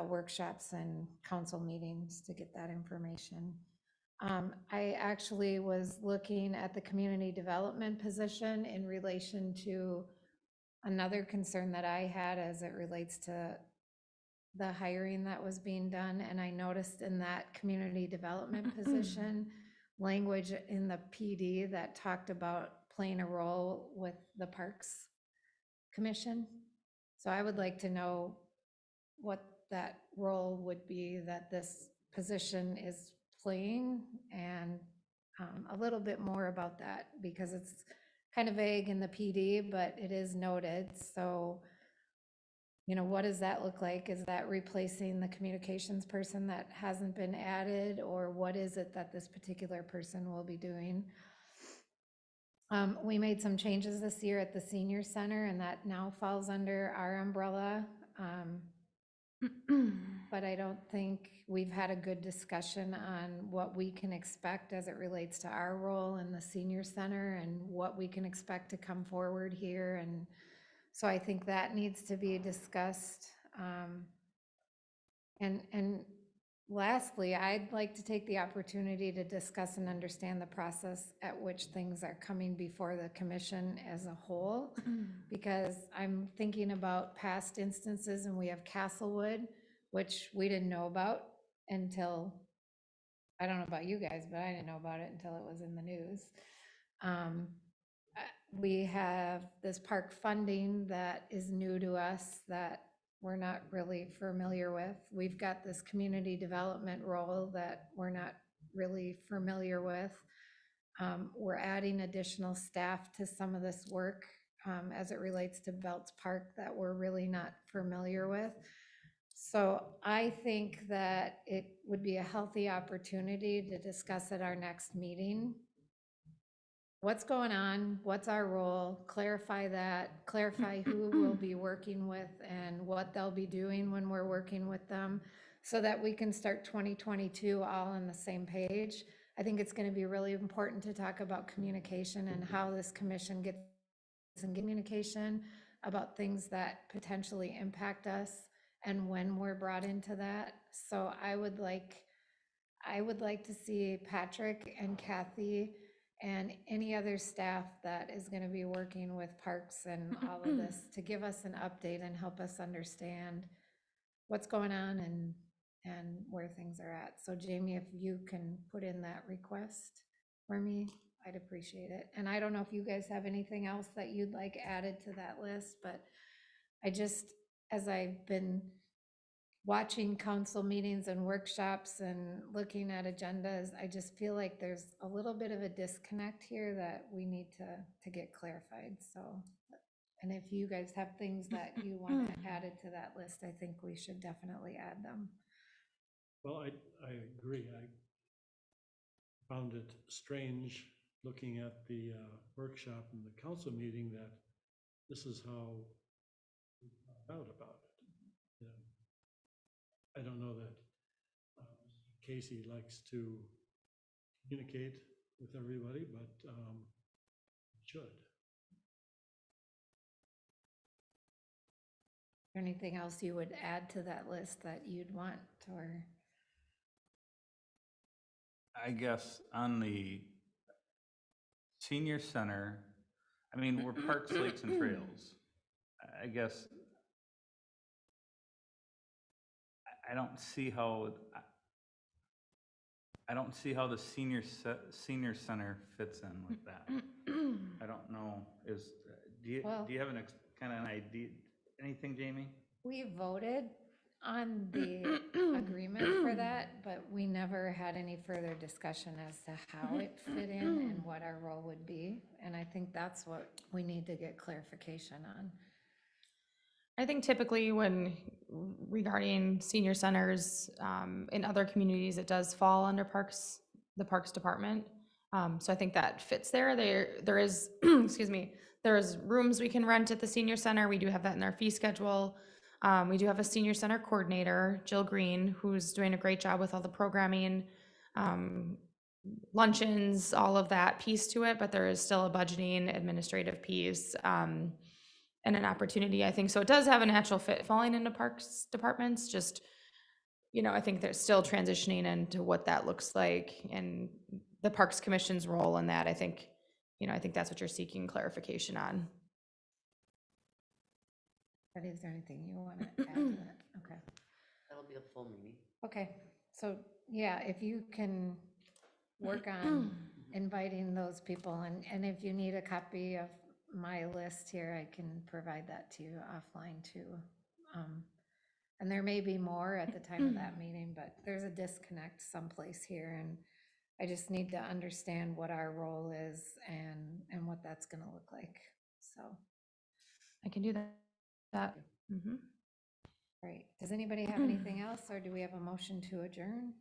workshops and council meetings to get that information. I actually was looking at the community development position in relation to another concern that I had as it relates to the hiring that was being done. And I noticed in that community development position, language in the PD that talked about playing a role with the Parks Commission. So I would like to know what that role would be that this position is playing, and a little bit more about that, because it's kind of vague in the PD, but it is noted. So, you know, what does that look like? Is that replacing the communications person that hasn't been added, or what is it that this particular person will be doing? We made some changes this year at the senior center, and that now falls under our umbrella. But I don't think we've had a good discussion on what we can expect as it relates to our role in the senior center and what we can expect to come forward here. And so I think that needs to be discussed. And lastly, I'd like to take the opportunity to discuss and understand the process at which things are coming before the commission as a whole, because I'm thinking about past instances, and we have Castlewood, which we didn't know about until, I don't know about you guys, but I didn't know about it until it was in the news. We have this park funding that is new to us that we're not really familiar with. We've got this community development role that we're not really familiar with. We're adding additional staff to some of this work as it relates to Belts Park that we're really not familiar with. So I think that it would be a healthy opportunity to discuss at our next meeting what's going on, what's our role, clarify that, clarify who we'll be working with and what they'll be doing when we're working with them, so that we can start 2022 all on the same page. I think it's going to be really important to talk about communication and how this commission gets in communication about things that potentially impact us and when we're brought into that. So I would like to see Patrick and Kathy and any other staff that is going to be working with parks and all of this to give us an update and help us understand what's going on and where things are at. So Jamie, if you can put in that request for me, I'd appreciate it. And I don't know if you guys have anything else that you'd like added to that list, but I just, as I've been watching council meetings and workshops and looking at agendas, I just feel like there's a little bit of a disconnect here that we need to get clarified. So, and if you guys have things that you want added to that list, I think we should definitely add them. Well, I agree. I found it strange looking at the workshop and the council meeting that this is how we found out about it. Yeah. I don't know that Casey likes to communicate with everybody, but should. Anything else you would add to that list that you'd want, or? I guess on the senior center, I mean, we're parks, lakes, and trails. I guess I don't see how the senior center fits in with that. I don't know. Do you have kind of an idea? Anything, Jamie? We voted on the agreement for that, but we never had any further discussion as to how it fit in and what our role would be. And I think that's what we need to get clarification on. I think typically when regarding senior centers in other communities, it does fall under the Parks Department. So I think that fits there. There is, excuse me, there is rooms we can rent at the senior center. We do have that in our fee schedule. We do have a senior center coordinator, Jill Green, who's doing a great job with all the programming, luncheons, all of that piece to it, but there is still a budgeting administrative piece. And an opportunity, I think. So it does have a natural fit falling into parks departments, just, you know, I think they're still transitioning into what that looks like and the Parks Commission's role in that. I think, you know, I think that's what you're seeking clarification on. But is there anything you want to add to that? Okay. That'll be a full meeting. Okay, so yeah, if you can work on inviting those people, and if you need a copy of my list here, I can provide that to you offline too. And there may be more at the time of that meeting, but there's a disconnect someplace here, and I just need to understand what our role is and what that's gonna look like, so. I can do that. Mhm. Great. Does anybody have anything else, or do we have a motion to adjourn?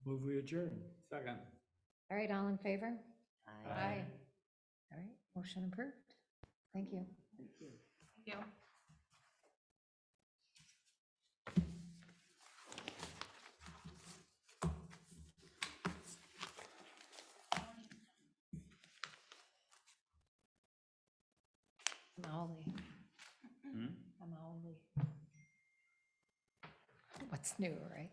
Move we adjourn. Second. All right, all in favor? Aye. All right, motion approved. Thank you. Thank you. Maoli. Hmm? Maoli. What's new, right?